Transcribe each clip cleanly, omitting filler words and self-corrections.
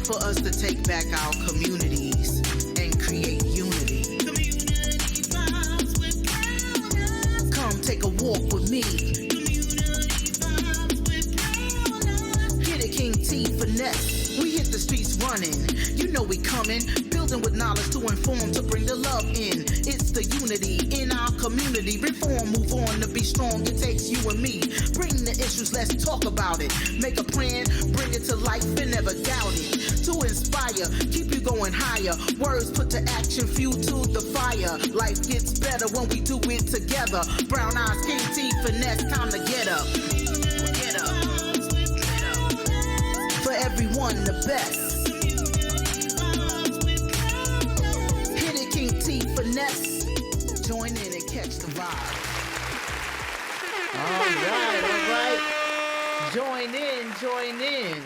for us to take back our communities and create unity. Community vibes with Brown Eyes. Come take a walk with me. Community vibes with Brown Eyes. Hit it, King T finesse. We hit the streets running. You know we coming. Building with knowledge to inform, to bring the love in. It's the unity in our community. Reform, move on to be strong. It takes you and me. Bring the issues, let's talk about it. Make a plan, bring it to life and never doubt it. To inspire, keep you going higher. Words put to action, fuel to the fire. Life gets better when we do it together. Brown Eyes, King T, finesse, time to get up. Get up. Get up. For everyone, the best. King T finesse, join in and catch the vibe. All right. Join in,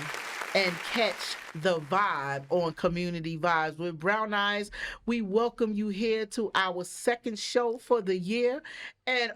and catch the vibe on Community Vibes with Brown Eyes. We welcome you here to our second show for the year. And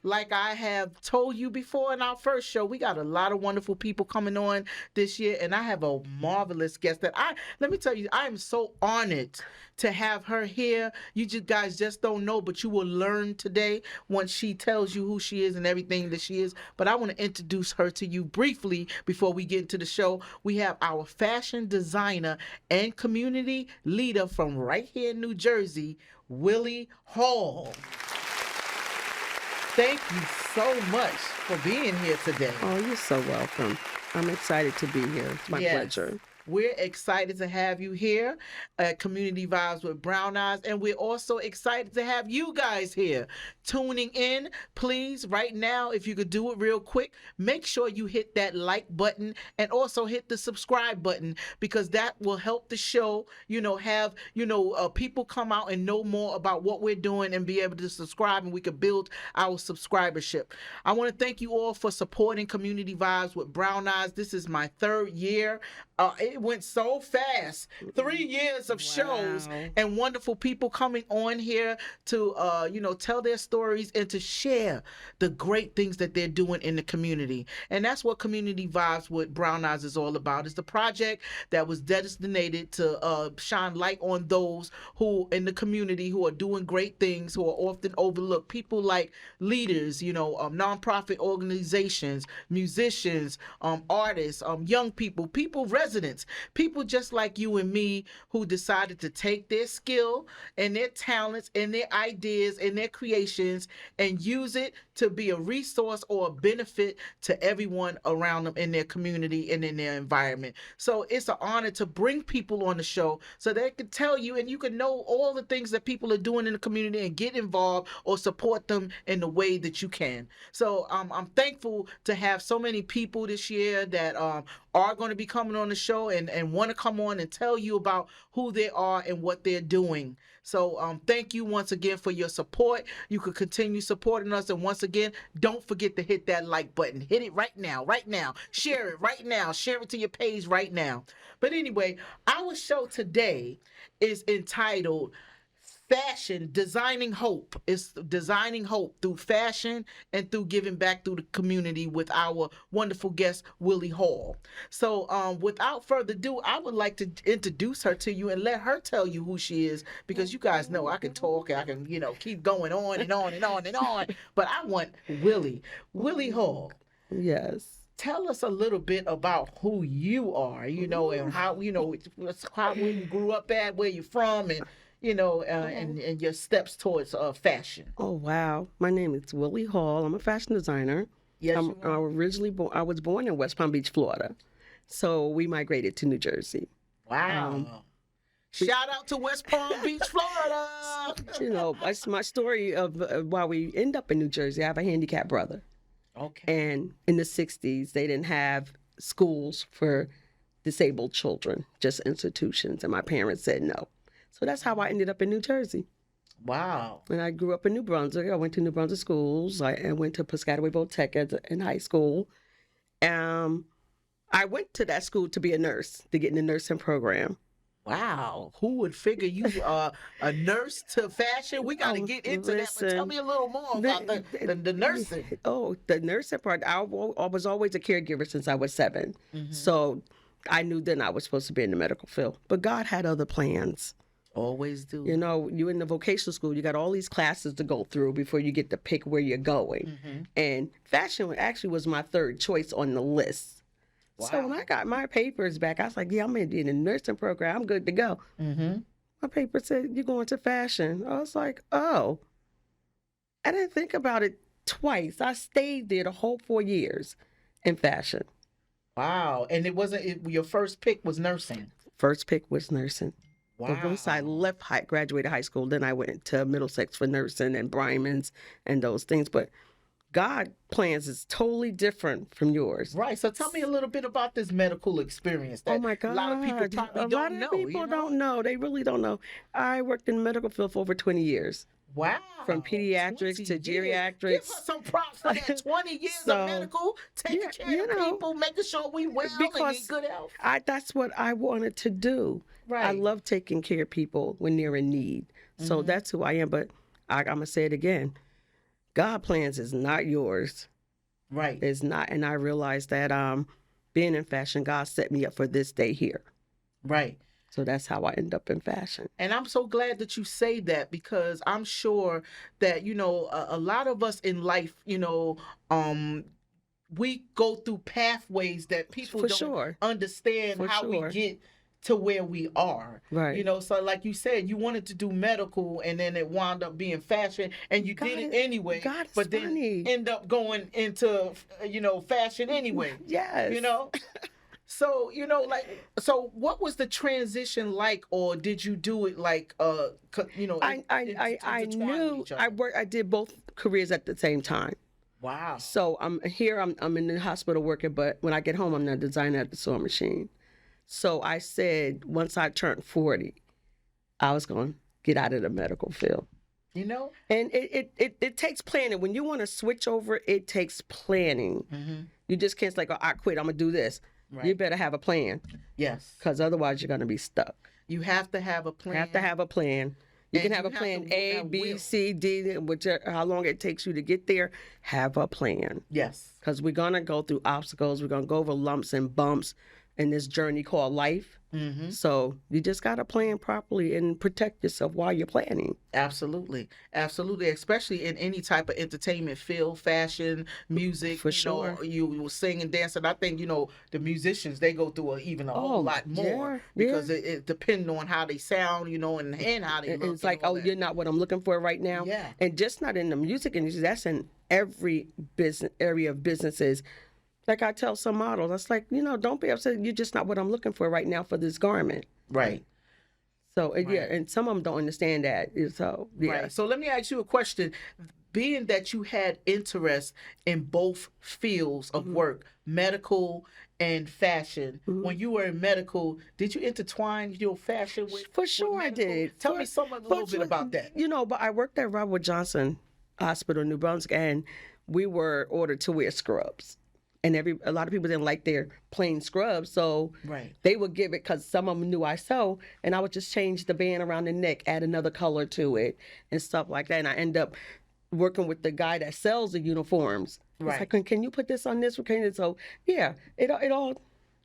like I have told you before in our first show, we got a lot of wonderful people coming on this year, and I have a marvelous guest that let me tell you, I am so honored to have her here. You guys just don't know, but you will learn today once she tells you who she is and everything that she is. But I want to introduce her to you briefly before we get into the show. We have our fashion designer and community leader from right here in New Jersey, Willie Hall. Thank you so much for being here today. Oh, you're so welcome. I'm excited to be here. It's my pleasure. We're excited to have you here at Community Vibes with Brown Eyes, and we're also excited to have you guys here tuning in. Please, right now, if you could do it real quick, make sure you hit that like button and also hit the subscribe button, because that will help the show, have, people come out and know more about what we're doing and be able to subscribe, and we could build our subscribership. I want to thank you all for supporting Community Vibes with Brown Eyes. This is my third year. It went so fast. 3 years of shows and wonderful people coming on here to, tell their stories and to share the great things that they're doing in the community. And that's what Community Vibes with Brown Eyes is all about. It's the project that was designated to shine light on those who in the community who are doing great things, who are often overlooked. People like leaders, nonprofit organizations, musicians, artists, young people, residents, people just like you and me who decided to take their skill and their talents and their ideas and their creations and use it to be a resource or a benefit to everyone around them in their community and in their environment. So it's an honor to bring people on the show so they can tell you and you can know all the things that people are doing in the community and get involved or support them in the way that you can. So I'm thankful to have so many people this year that are going to be coming on the show and want to come on and tell you about who they are and what they're doing. So thank you once again for your support. You could continue supporting us. And once again, don't forget to hit that like button. Hit it right now. Share it right now. Share it to your page right now. But anyway, our show today is entitled Fashion, Designing Hope. It's designing hope through fashion and through giving back through the community with our wonderful guest, Willie Hall. So without further ado, I would like to introduce her to you and let her tell you who she is, because you guys know I can talk and I can, keep going on and on and on and on. But I want Willie Hall. Yes. Tell us a little bit about who you are, and how, where you grew up at, where you're from, and and your steps towards fashion. Oh, wow. My name is Willie Hall. I'm a fashion designer. Yes, I was born in West Palm Beach, Florida. So we migrated to New Jersey. Wow. Shout out to West Palm Beach, Florida. That's my story of why we end up in New Jersey. I have a handicapped brother. Okay. And in the 60s, they didn't have schools for disabled children, just institutions. And my parents said no. So that's how I ended up in New Jersey. Wow. And I grew up in New Brunswick. I went to New Brunswick schools. I went to Piscataway Voltech in high school. I went to that school to be a nurse, to get in the nursing program. Wow. Who would figure you are a nurse to fashion? We got to get into that, but tell me a little more about the nursing. Oh, the nursing part. I was always a caregiver since I was 7. Mm-hmm. So I knew then I was supposed to be in the medical field, but God had other plans. Always do. You know, you in the vocational school, you got all these classes to go through before you get to pick where you're going. And fashion actually was my third choice on the list. Wow. So when I got my papers back, I was like, yeah, I'm in the nursing program. I'm good to go. My paper said, you're going to fashion. I was like, oh. I didn't think about it twice. I stayed there the whole 4 years in fashion. Wow. And it wasn't, your first pick was nursing. First pick was nursing. Wow. But once I left, graduated high school, then I went to Middlesex for nursing and Bryman's and those things. But God plans is totally different from yours. Right. So tell me a little bit about this medical experience. That Oh my God. A lot of people probably don't know. A lot of people don't know. They really don't know. I worked in the medical field for over 20 years. Wow. From pediatrics to geriatrics. Give us some props for that. 20 years of medical, taking care of people, making sure we well and in good health. That's what I wanted to do. Right. I love taking care of people when they're in need. So that's who I am. But I'm going to say it again. God plans is not yours. Right. It's not. And I realized that being in fashion, God set me up for this day here. Right. So that's how I end up in fashion. And I'm so glad that you say that, because I'm sure that, you know, a lot of us in life, you know, we go through pathways that people don't understand how we get to where we are. Right. You know, so like you said, you wanted to do medical and then it wound up being fashion and you did it anyway. But then end up going into, you know, fashion anyway. Yes. You know? So, you know, like, so what was the transition like, or did you do it like, you know, I knew I did both careers at the same time. Wow. So I'm in the hospital working, but when I get home, I'm not designing at the sewing machine. So I said, once I turned 40, I was going to get out of the medical field. You know? And it takes planning. When you want to switch over, it takes planning. You just can't say, oh, I quit, I'm going to do this. Right. You better have a plan. Yes. Because otherwise you're going to be stuck. You have to have a plan. You have to have a plan. You can have a plan A, B, C, D, how long it takes you to get there. Have a plan. Yes. Because we're going to go through obstacles. We're going to go over lumps and bumps in this journey called life. So you just got to plan properly and protect yourself while you're planning. Absolutely. Absolutely. Especially in any type of entertainment field, fashion, music. For sure. You will sing and dance. And I think, you know, the musicians, they go through even a whole lot more because it depends on how they sound, you know, and how they look. It's like, oh, you're not what I'm looking for right now. Yeah. And just not in the music industry. That's in every business area of businesses. Like I tell some models, it's like, you know, don't be upset. You're just not what I'm looking for right now for this garment. Right. So, yeah, and some of them don't understand that. So, yeah. Right. So let me ask you a question. Being that you had interest in both fields of work, medical and fashion, when you were in medical, did you intertwine your fashion with For sure with I did. Tell me a little bit about that. You know, but I worked at Robert Johnson Hospital in New Brunswick, and we were ordered to wear scrubs. And a lot of people didn't like their plain scrubs, so they would give it, because some of them knew I sew, and I would just change the band around the neck, add another color to it, and stuff like that. And I end up working with the guy that sells the uniforms. Right. It's like, can you put this on this? So yeah, it all,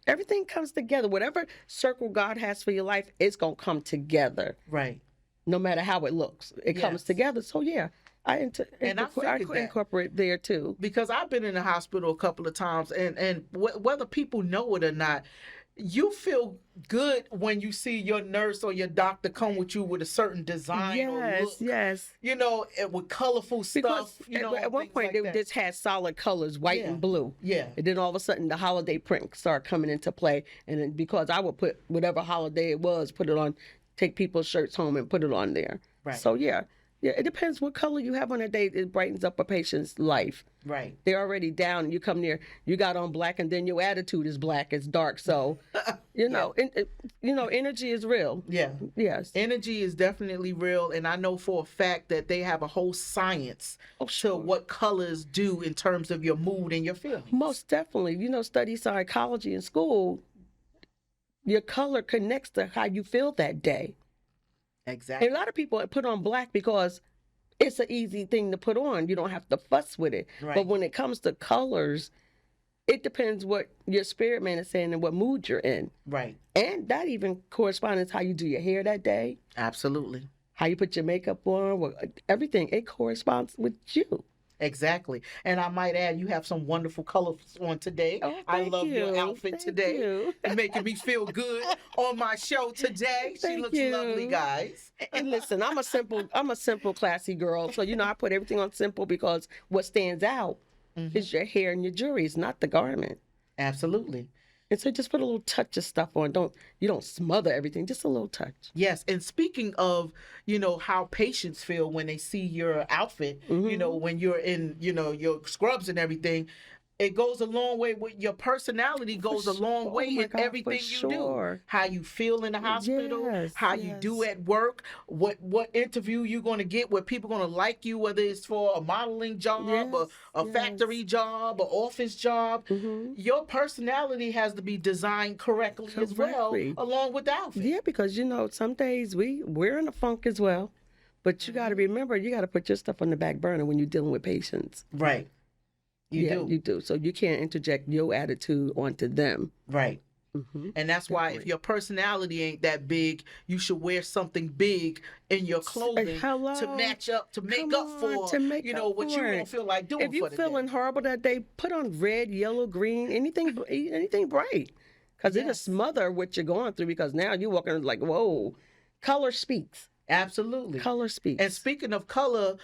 everything comes together. Whatever circle God has for your life, it's gonna come together. Right. No matter how it looks, it comes together. So yeah. I incorporate there too. Because I've been in the hospital a couple of times, and whether people know it or not, you feel good when you see your nurse or your doctor come with you with a certain design or look. Yes. You know, with colorful stuff. You know, at one point, they just had solid colors, white and blue. Yeah. And then all of a sudden, the holiday print started coming into play. And then because I would put whatever holiday it was, put it on, take people's shirts home and put it on there. Right. So yeah. Yeah, it depends what color you have on a day. It brightens up a patient's life. Right. They're already down, and you come there, you got on black, and then your attitude is black, it's dark. So, you know, energy is real. Yeah. Yes. Energy is definitely real, and I know for a fact that they have a whole science to what colors do in terms of your mood and your feelings. Most definitely. You know, study psychology in school, your color connects to how you feel that day. Exactly. And a lot of people put on black because it's an easy thing to put on. You don't have to fuss with it. Right. But when it comes to colors, it depends what your spirit man is saying and what mood you're in. Right. And that even corresponds how you do your hair that day. Absolutely. How you put your makeup on, everything. It corresponds with you. Exactly. And I might add, you have some wonderful colors on today. Oh, I love your outfit today. You. And making me feel good on my show today. She looks lovely, guys. And listen, I'm a simple, classy girl. So, I put everything on simple because what stands out is your hair and your jewelry. It's not the garment. Absolutely. And so just put a little touch of stuff on. You don't smother everything, just a little touch. Yes. And speaking of, how patients feel when they see your outfit, when you're in, your scrubs and everything, it goes a long way with your personality goes a long way in everything you do. How you feel in the hospital, how you do at work, what interview you're going to get where people going to like you, whether it's for a modeling job, a factory job, an office job. Your personality has to be designed correctly as well, along with the outfit. Yeah, because some days we're in a funk as well. But you got to remember, you got to put your stuff on the back burner when you're dealing with patients. Right. You do. So you can't interject your attitude onto them. Right. And that's why if your personality ain't that big, you should wear something big in your clothing to match up, to make up for, what you don't feel like doing. If you're feeling horrible that day, put on red, yellow, green, anything bright. Because it'll smother what you're going through, because now you're walking like, whoa, color speaks. Absolutely. Color speaks. And speaking of color,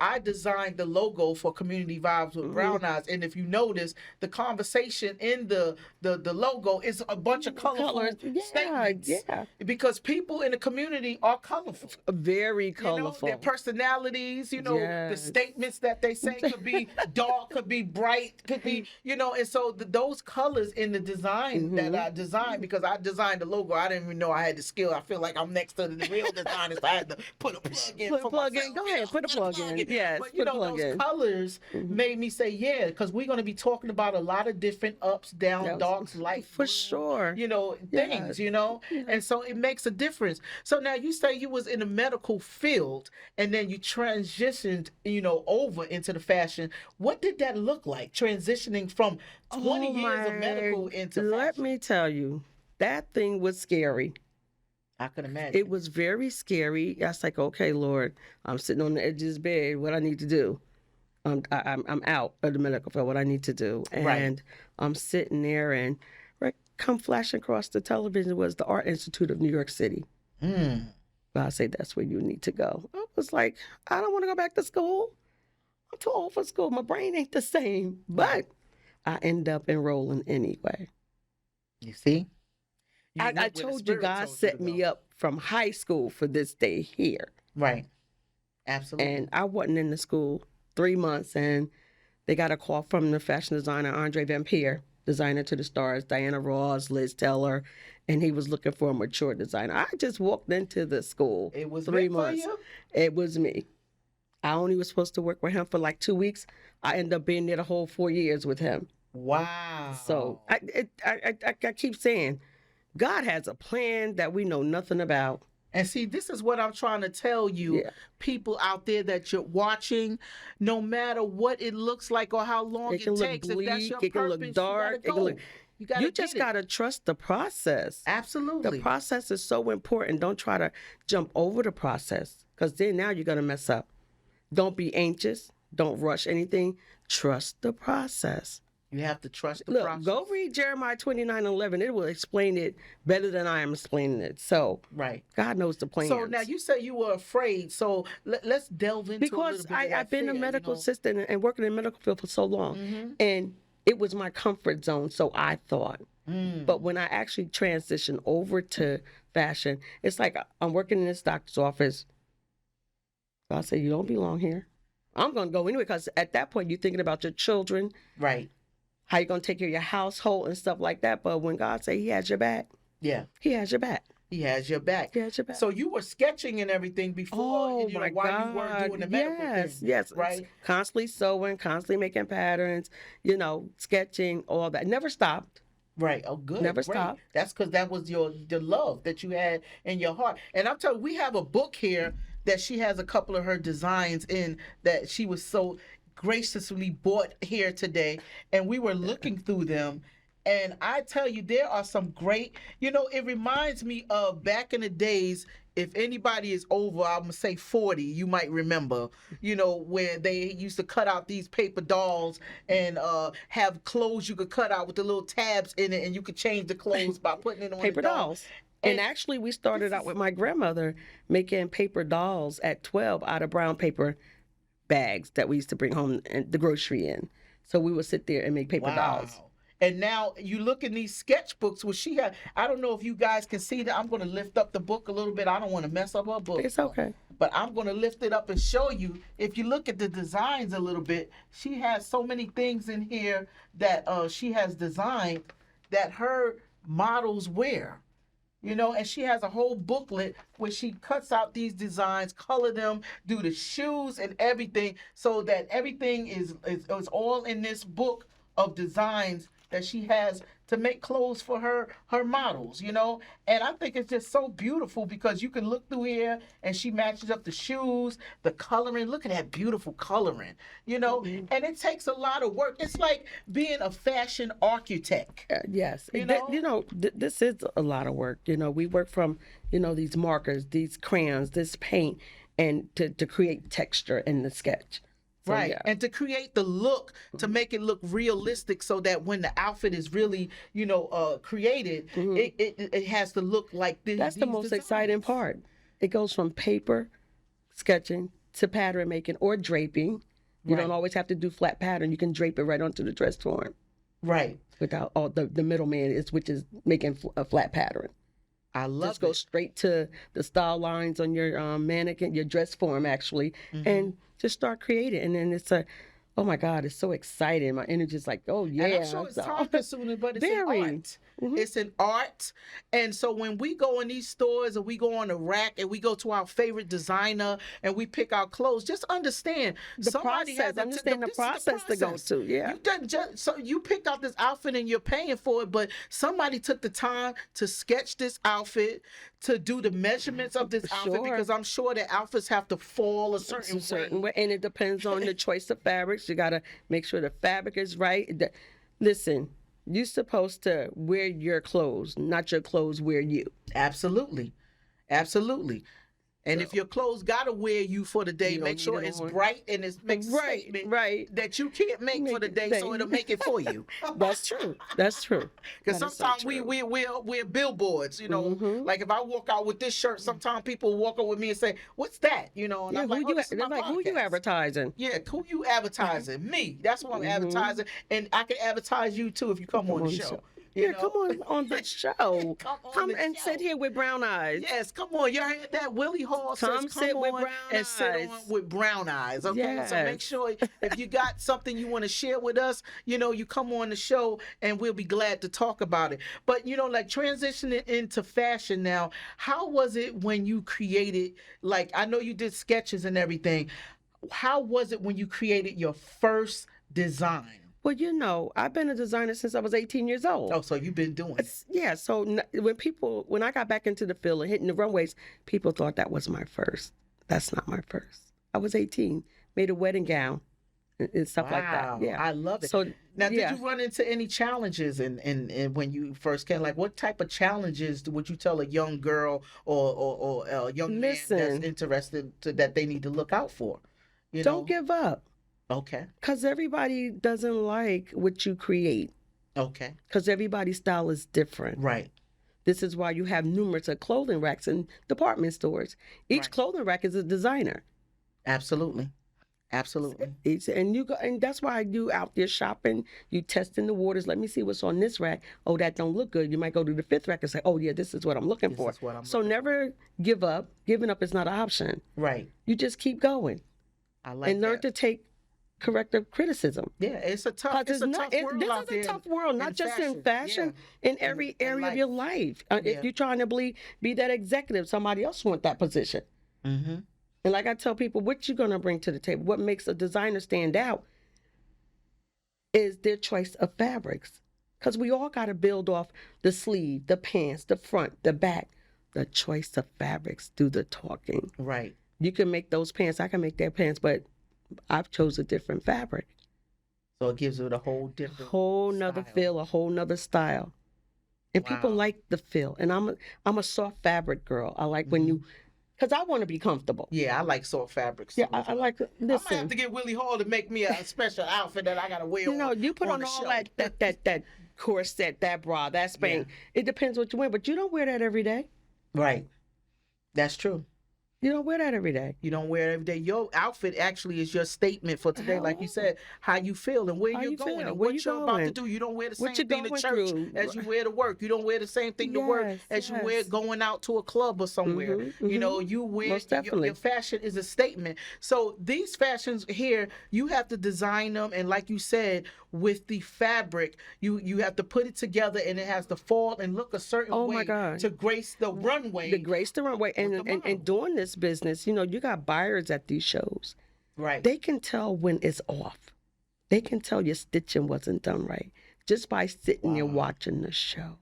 I designed the logo for Community Vibes with Brown Eyes. And if you notice, the conversation in the logo is a bunch of colorful statements. Yeah. Because people in the community are colorful. Very colorful. Their personalities, the statements that they say could be dark, could be bright, could be, and so those colors in the design that I designed, because I designed the logo, I didn't even know I had the skill. I feel like I'm next to the real design. I had to put a plug in. Go ahead, put a plug in. Yes, but those colors made me say, because we're going to be talking about a lot of different ups, downs, darks, lights. For sure. Things, and so it makes a difference. So now you say you was in the medical field and then you transitioned, over into the fashion. What did that look like, transitioning from 20 years of medical into fashion? Let me tell you, that thing was scary. I can imagine. It was very scary. I was like, okay, Lord, I'm sitting on the edge of this bed. What I need to do? I'm out of the medical field. What I need to do? And I'm sitting there, and come flashing across the television was the Art Institute of New York City. But I say that's where you need to go. I was like, I don't want to go back to school. I'm too old for school. My brain ain't the same. But I end up enrolling anyway. You see? I told you, God set me up from high school for this day here. Right. Absolutely. And I wasn't in the school 3 months, and they got a call from the fashion designer, Andre Vampire, designer to the stars, Diana Ross, Liz Taylor, and he was looking for a mature designer. I just walked into the school. It was 3 months. For you? It was me. I only was supposed to work with him for like 2 weeks. I ended up being there the whole 4 years with him. Wow. So I keep saying, God has a plan that we know nothing about. And see, this is what I'm trying to tell you, people out there that you're watching, no matter what it looks like or how long it takes, bleak, if that's your it can look dark, you just got to trust the process. Absolutely. The process is so important. Don't try to jump over the process, because then now you're going to mess up. Don't be anxious. Don't rush anything. Trust the process. You have to trust the process. Go read Jeremiah 29:11. It will explain it better than I am explaining it. So, God knows the plan. So now you say you were afraid. So let's delve into because a little bit of that I've been a medical assistant and working in the medical field for so long, and it was my comfort zone. So I thought. But when I actually transitioned over to fashion, it's like I'm working in this doctor's office. So I said, you don't belong here. I'm going to go anyway, because at that point you're thinking about your children. Right. How you going to take care of your household and stuff like that. But when God say he has your back, he has your back. He has your back. He has your back. So you were sketching and everything before, while you were doing the medical thing. Yes, right? Constantly sewing, constantly making patterns, sketching, all that. Never stopped. Right. Oh, good. Never stopped. That's because that was the love that you had in your heart. And I'm telling you, we have a book here that she has a couple of her designs in that she was so graciously brought here today, and we were looking through them. And I tell you, there are some great, it reminds me of back in the days. If anybody is over, I'm going to say 40, you might remember, where they used to cut out these paper dolls and have clothes you could cut out with the little tabs in it, and you could change the clothes by putting it on paper the doll. dolls. And actually, we started out with my grandmother making paper dolls at 12 out of brown paper bags that we used to bring home and the grocery in. So we would sit there and make paper dolls. And now you look in these sketchbooks where she had, I don't know if you guys can see that. I'm going to lift up the book a little bit. I don't want to mess up her book. It's okay. But I'm going to lift it up and show you. If you look at the designs a little bit, she has so many things in here that she has designed that her models wear. And she has a whole booklet where she cuts out these designs, color them, do the shoes and everything, so that everything is all in this book of designs that she has to make clothes for her models, and I think it's just so beautiful because you can look through here and she matches up the shoes, the coloring. Look at that beautiful coloring, and it takes a lot of work. It's like being a fashion architect. Yes, this is a lot of work. We work from these markers, these crayons, this paint, and to create texture in the sketch. So, right. Yeah. And to create the look, to make it look realistic so that when the outfit is really, created, it has to look like this. That's the most exciting part. It goes from paper sketching to pattern making or draping. You don't always have to do flat pattern. You can drape it right onto the dress form. Right. Without all the middleman, which is making a flat pattern. I love Just go straight to the style lines on your mannequin, your dress form actually, and just start creating. And then oh my God, it's so exciting. My energy is like, oh yeah. And I'm sure it's time consuming, but it's an art. It's an art. And so when we go in these stores and we go on the rack and we go to our favorite designer and we pick our clothes, just understand the process to go to. Yeah. So you pick out this outfit and you're paying for it, but somebody took the time to sketch this outfit, to do the measurements of this outfit, because I'm sure the outfits have to fall a certain way. And it depends on the choice of fabrics. You got to make sure the fabric is right. Listen, you're supposed to wear your clothes, not your clothes wear you. Absolutely. Absolutely. And if your clothes gotta wear you for the day, make sure it's bright and it makes a statement that you can't make for the day, so it'll make it for you. That's true. That's true. Because sometimes we're billboards, like if I walk out with this shirt, sometimes people walk up with me and say, "What's that?" And I'm like, who you advertising? Yeah, who you advertising? Me. That's what I'm advertising, and I can advertise you too if you come on the show. Come on the show. Come and sit here with brown eyes. Yes, come on. Y'all heard that? Willie Hall says, sit with brown eyes. Sit on with brown eyes. Okay, yes. So make sure if you got something you want to share with us, you come on the show and we'll be glad to talk about it. But like transitioning into fashion now, how was it when you created? Like I know you did sketches and everything. How was it when you created your first design? Well, I've been a designer since I was 18 years old. Oh, so you've been doing it. Yeah, so when I got back into the field and hitting the runways, people thought that was my first. That's not my first. I was 18, made a wedding gown and stuff like that. Yeah, I love it. So now, did you run into any challenges and when you first came? Like, what type of challenges would you tell a young girl or a young man that's interested that they need to look out for? Don't give up. Okay. Because everybody doesn't like what you create. Okay. Because everybody's style is different. Right. This is why you have numerous of clothing racks in department stores. Each clothing rack is a designer. Absolutely. Absolutely. And that's why you out there shopping, you testing the waters. Let me see what's on this rack. Oh, that don't look good. You might go to the fifth rack and say, oh yeah, this is what I'm looking for. So never give up. Giving up is not an option. Right. You just keep going. I like and learn to take corrective criticism. Yeah, it's a tough world. This is a tough world, not just in fashion, in every area of your life. If you're trying to be that executive, somebody else want that position. Mm-hmm. And like I tell people, what you gonna bring to the table? What makes a designer stand out is their choice of fabrics. Because we all got to build off the sleeve, the pants, the front, the back. The choice of fabrics do the talking. Right. You can make those pants. I can make their pants, but I've chose a different fabric. So it gives it a whole different whole nother style. feel, a whole nother style. And people like the feel. And I'm a soft fabric girl. I like when you, because I want to be comfortable. Yeah, I like soft fabrics. Yeah, I like, listen. I might have to get Willie Hall to make me a special outfit that I got to wear. You know, you put on all that corset, that bra, that spank. Yeah. It depends what you wear, but you don't wear that every day. Right. That's true. You don't wear that every day. You don't wear it every day. Your outfit actually is your statement for today. Like you said, how you feel and where you're going and what you're about to do. You don't wear the same thing to church as you wear to work. You don't wear the same thing to work as you wear going out to a club or somewhere. You know, you wear, your fashion is a statement. So these fashions here, you have to design them. And like you said, with the fabric, you have to put it together and it has to fall and look a certain way to grace the runway. To grace the runway. And doing this business, you know, you got buyers at these shows. Right. They can tell when it's off. They can tell your stitching wasn't done right just by sitting there watching the show.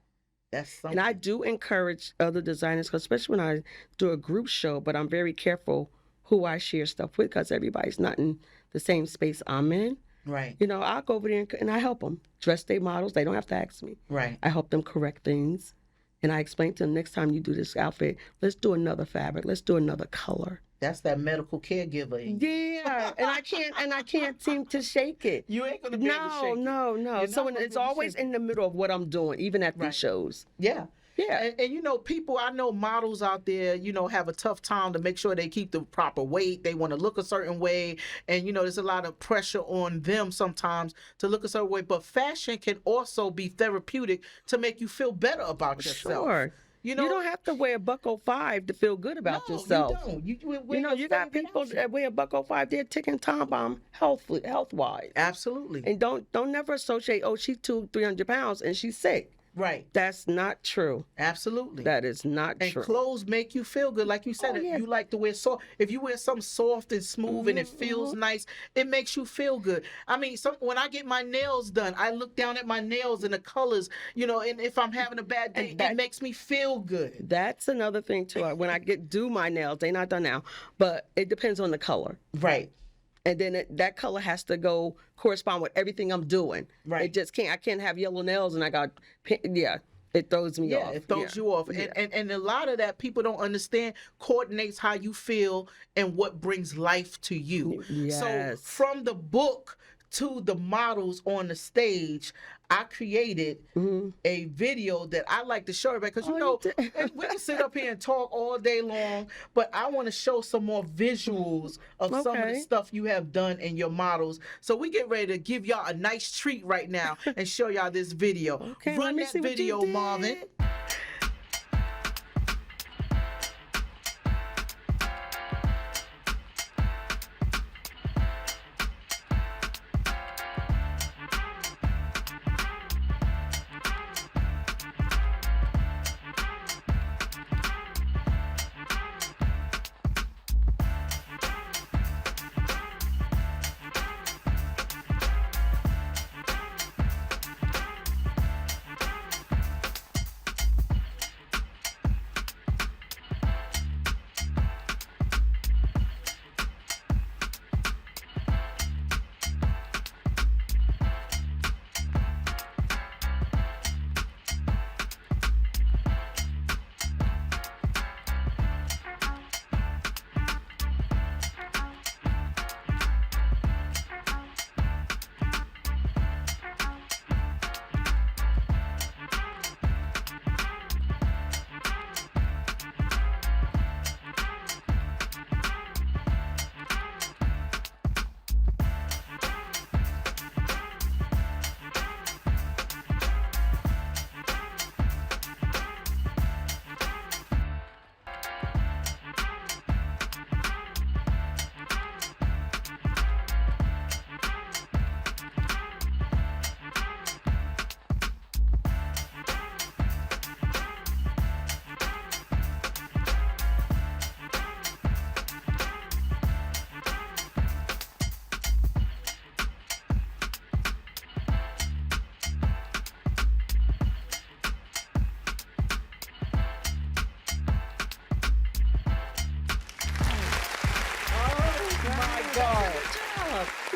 That's something. And I do encourage other designers, especially when I do a group show, but I'm very careful who I share stuff with because everybody's not in the same space I'm in. Right. You know, I'll go over there and I help them dress their models. They don't have to ask me. Right. I help them correct things. And I explain to them, next time you do this outfit, let's do another fabric. Let's do another color. That's that medical caregiver. Yeah, and I can't seem to shake it. You ain't gonna be able to shake it. No. So it's always in the middle of what I'm doing, even at these shows. Yeah. Yeah. And you know, people, I know models out there, you know, have a tough time to make sure they keep the proper weight. They want to look a certain way. And, you know, there's a lot of pressure on them sometimes to look a certain way. But fashion can also be therapeutic to make you feel better about yourself. Sure. You know, you don't have to wear $105 to feel good about yourself. You don't. You got people that wear $105, they're ticking time bomb health-wise. Absolutely. And don't never associate, oh, she's 200-300 pounds and she's sick. Right. That's not true. Absolutely. That is not true. And clothes make you feel good. Like you said, you like to wear soft. If you wear something soft and smooth and it feels nice, it makes you feel good. I mean, when I get my nails done, I look down at my nails and the colors, you know, and if I'm having a bad day, it makes me feel good. That's another thing too. When I do my nails, they're not done now, but it depends on the color. Right. And then that color has to correspond with everything I'm doing. Right. It just can't. I can't have yellow nails and I got it throws me off. Yeah, it throws you off. And a lot of that people don't understand coordinates how you feel and what brings life to you. Yes. So from the book to the models on the stage, I created a video that I like to show everybody because, you know, we can sit up here and talk all day long, but I want to show some more visuals of some of the stuff you have done in your models. So we get ready to give y'all a nice treat right now and show y'all this video. Okay, Run that video, Marvin.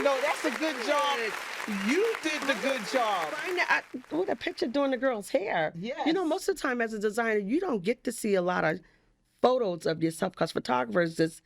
No, that's a good job. You did the good job. That picture doing the girl's hair. Yes. You know, most of the time as a designer, you don't get to see a lot of photos of yourself because photographers just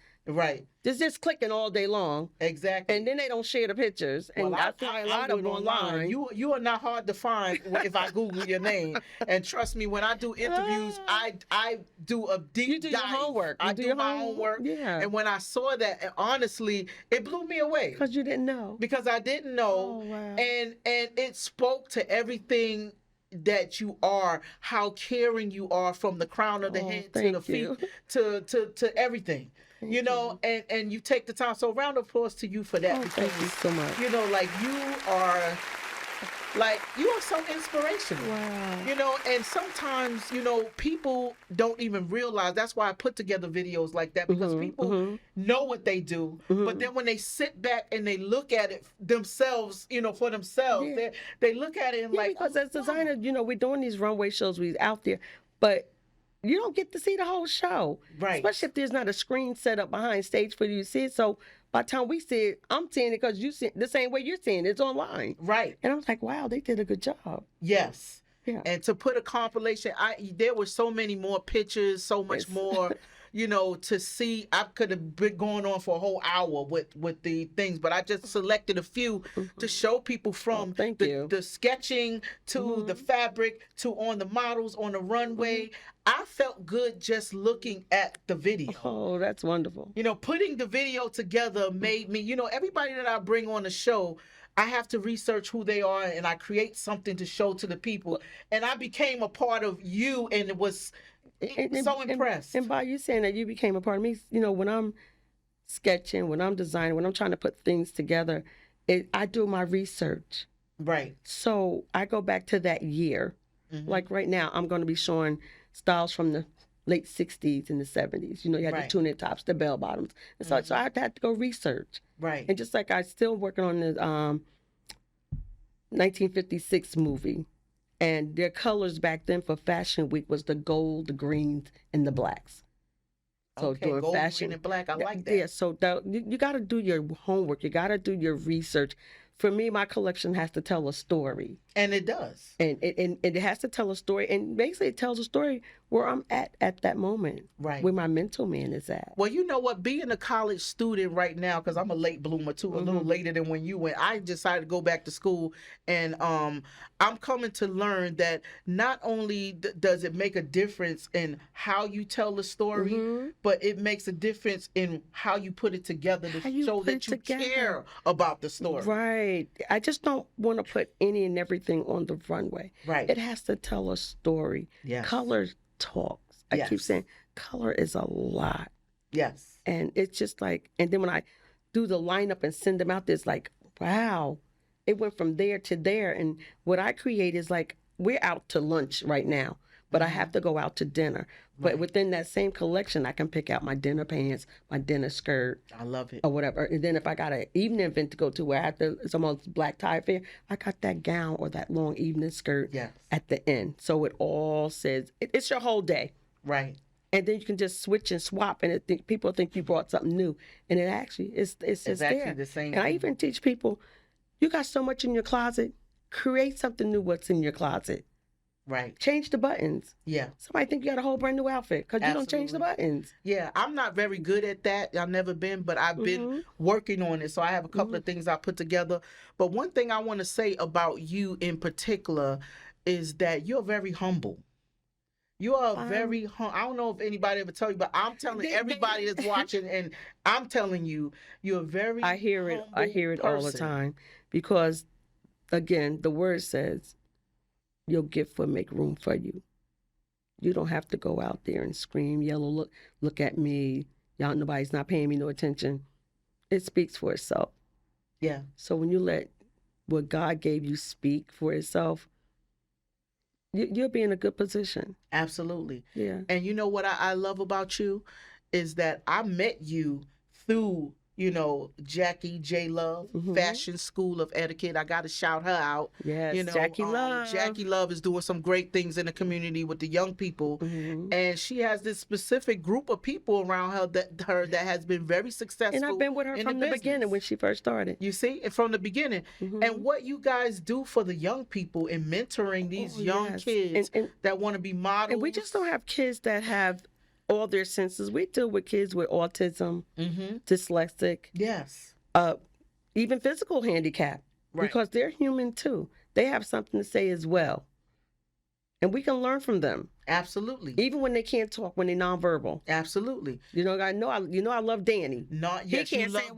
clicking all day long. Exactly. And then they don't share the pictures. And well, I find a lot of them online. You are not hard to find if I Google your name. And trust me, when I do interviews, I do a deep dive. Your homework. I do my homework. Yeah. And when I saw that, honestly, it blew me away. Because you didn't know. Because I didn't know. Oh, wow. And it spoke to everything that you are, how caring you are from the crown of the head to the feet to everything. You know, and you take the time. So round of applause to you for that. Thank you so much. You know, you are so inspirational. Wow. You know, and sometimes, you know, people don't even realize. That's why I put together videos like that, because people know what they do, but then when they sit back and they look at it themselves, you know, for themselves, they look at it and because as designers, you know, we're doing these runway shows, we're out there, but you don't get to see the whole show. Right. Especially if there's not a screen set up behind stage for you to see it. So by the time we see it, I'm seeing it because you see it the same way you're seeing it. It's online. Right. And I was like, wow, they did a good job. Yes. Yeah. And to put a compilation, there were so many more pictures, so much more, you know, to see. I could have been going on for a whole hour with the things, but I just selected a few to show people from the sketching to the fabric to on the models on the runway. I felt good just looking at the video. Oh, that's wonderful. You know, putting the video together made me, you know, everybody that I bring on the show, I have to research who they are and I create something to show to the people. And I became a part of you and it was so impressed. And by you saying that you became a part of me, you know, when I'm sketching, when I'm designing, when I'm trying to put things together, I do my research. Right. So I go back to that year. Like right now, I'm going to be showing styles from the late 60s and the 70s. You know, you had the tunic tops, the bell bottoms. And so I had to go research. Right. And just like I still working on the 1956 movie. And their colors back then for Fashion Week was the gold, the greens, and the blacks. So doing gold, fashion, green, and black. I like that. Yeah, so you got to do your homework. You got to do your research. For me, my collection has to tell a story. And it does. And it has to tell a story. And basically it tells a story where I'm at that moment. Right. Where my mental man is at. Well, you know what? Being a college student right now, because I'm a late bloomer too, a little later than when you went, I decided to go back to school. And I'm coming to learn that not only does it make a difference in how you tell the story, but it makes a difference in how you put it together to show that you care about the story. Right. I just don't want to put any and everything on the runway. Right. It has to tell a story. Yes. Color talks. I keep saying color is a lot. Yes. And it's just like, and then when I do the lineup and send them out there, it's like, wow, it went from there to there. And what I create is like, we're out to lunch right now, but I have to go out to dinner. But within that same collection, I can pick out my dinner pants, my dinner skirt. I love it. Or whatever. And then if I got an evening event to go to where I have to, it's almost black tie affair, I got that gown or that long evening skirt at the end. So it all says, it's your whole day. Right. And then you can just switch and swap, and people think you brought something new, and it actually it's just actually there. The same. And I even teach people, you got so much in your closet, create something new. What's in your closet? Right. Change the buttons. Yeah. Somebody think you got a whole brand new outfit because you don't change the buttons. Yeah, I'm not very good at that. I've never been, but I've been working on it. So I have a couple of things I put together. But one thing I want to say about you in particular is that you're very humble. You are very, I don't know if anybody ever tell you, but I'm telling everybody that's watching, and I'm telling you, you're very I hear it all the time because, again, the word says, your gift will make room for you. You don't have to go out there and scream, yell, look at me. Y'all, nobody's not paying me no attention. It speaks for itself. Yeah. So when you let what God gave you speak for itself, you'll be in a good position. Absolutely. Yeah. And you know what I love about you is that I met you through, Jackie J Love, Fashion School of Etiquette. I got to shout her out. Yes, Jackie Love. Jackie Love is doing some great things in the community with the young people, and she has this specific group of people around her that has been very successful. And I've been with her from the beginning when she first started. You see, and from the beginning, and what you guys do for the young people in mentoring these young kids that want to be models. And we just don't have kids that have all their senses. We deal with kids with autism, dyslexic, even physical handicap, because they're human too. They have something to say as well, and we can learn from them. Absolutely. Even when they can't talk, when they're nonverbal. Absolutely. I love Danny. You love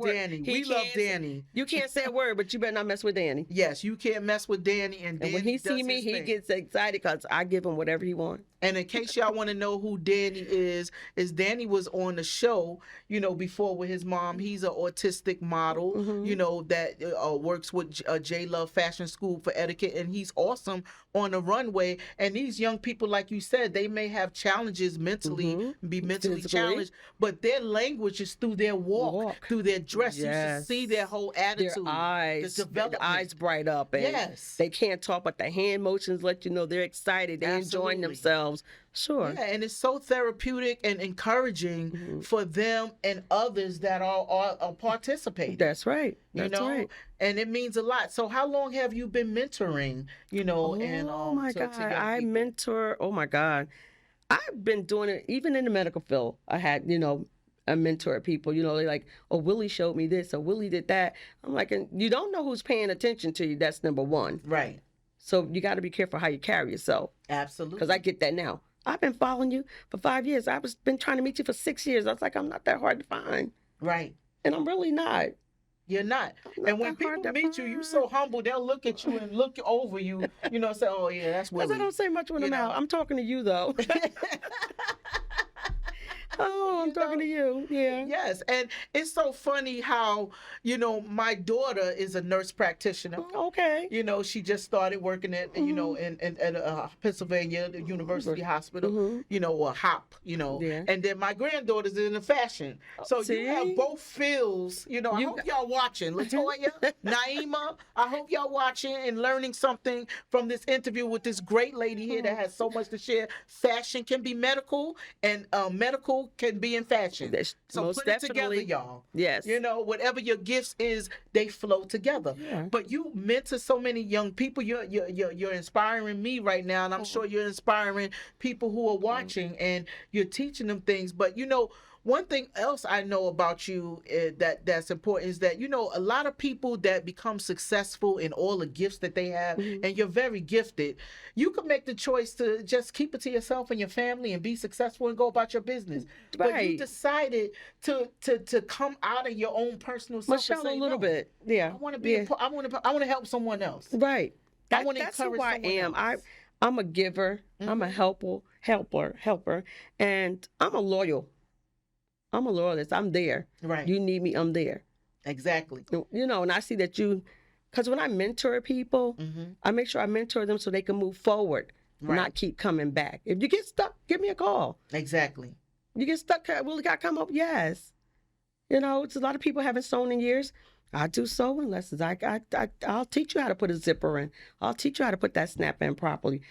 Danny. We love Danny. You can't say a word, but you better not mess with Danny. Yes, you can't mess with Danny. And when he see me, he gets excited because I give him whatever he wants. And in case y'all want to know who Danny is Danny was on the show, before with his mom. He's an autistic model, that works with J Love Fashion School for Etiquette, and he's awesome on the runway. And these young people, like you said, they may have challenges mentally, be mentally challenged, but their language is through their walk. Through their dress. Yes. You should see their whole attitude. Their eyes bright up. And they can't talk, but the hand motions let you know they're excited. They're enjoying themselves. Sure. Yeah, and it's so therapeutic and encouraging for them and others that are participating. That's right. Right. And it means a lot. So how long have you been mentoring, oh my God. I mentor, oh my God. I've been doing it even in the medical field. I had, I mentor people, they're like, oh, Willie showed me this, or Willie did that. I'm like, and you don't know who's paying attention to you. That's number one. Right. So you got to be careful how you carry yourself. Absolutely. Because I get that now. I've been following you for 5 years. Been trying to meet you for 6 years. I was like, I'm not that hard to find. Right. And I'm really not. You're not. And when people meet you, you're so humble, they'll look at you and look over you, say, oh, yeah, that's Willie. Because I don't say much when I'm out. I'm talking to you, though. Oh, I'm talking to you. Yeah. Yes. And it's so funny how, my daughter is a nurse practitioner. Okay. She just started working at, in Pennsylvania University Hospital, or HOP, and then my granddaughter's in the fashion. So you have both fields, I hope y'all watching. Latoya, Naima, I hope y'all watching and learning something from this interview with this great lady here that has so much to share. Fashion can be medical, and medical can be in fashion. So most put definitely. it together, y'all. Yes. Whatever your gifts is, they flow together. Yeah. But you mentor so many young people. You're inspiring me right now, and I'm sure you're inspiring people who are watching, and you're teaching them things. But one thing else I know about you that's important is that, a lot of people that become successful in all the gifts that they have, and you're very gifted, you can make the choice to just keep it to yourself and your family and be successful and go about your business. Right. But you decided to come out of your own personal self Michelle, and say, a little bit. Yeah. I want to be I want to help someone else. Right. I want to that's encourage who I am. Else. I'm a giver. I'm a helper, and I'm a loyalist. I'm there. Right. You need me, I'm there. Exactly. And I see that because when I mentor people, I make sure I mentor them so they can move forward, not keep coming back. If you get stuck, give me a call. Exactly. You get stuck, Willie got to come up? Yes. It's a lot of people haven't sewn in years. I do sewing lessons. I'll teach you how to put a zipper in. I'll teach you how to put that snap in properly.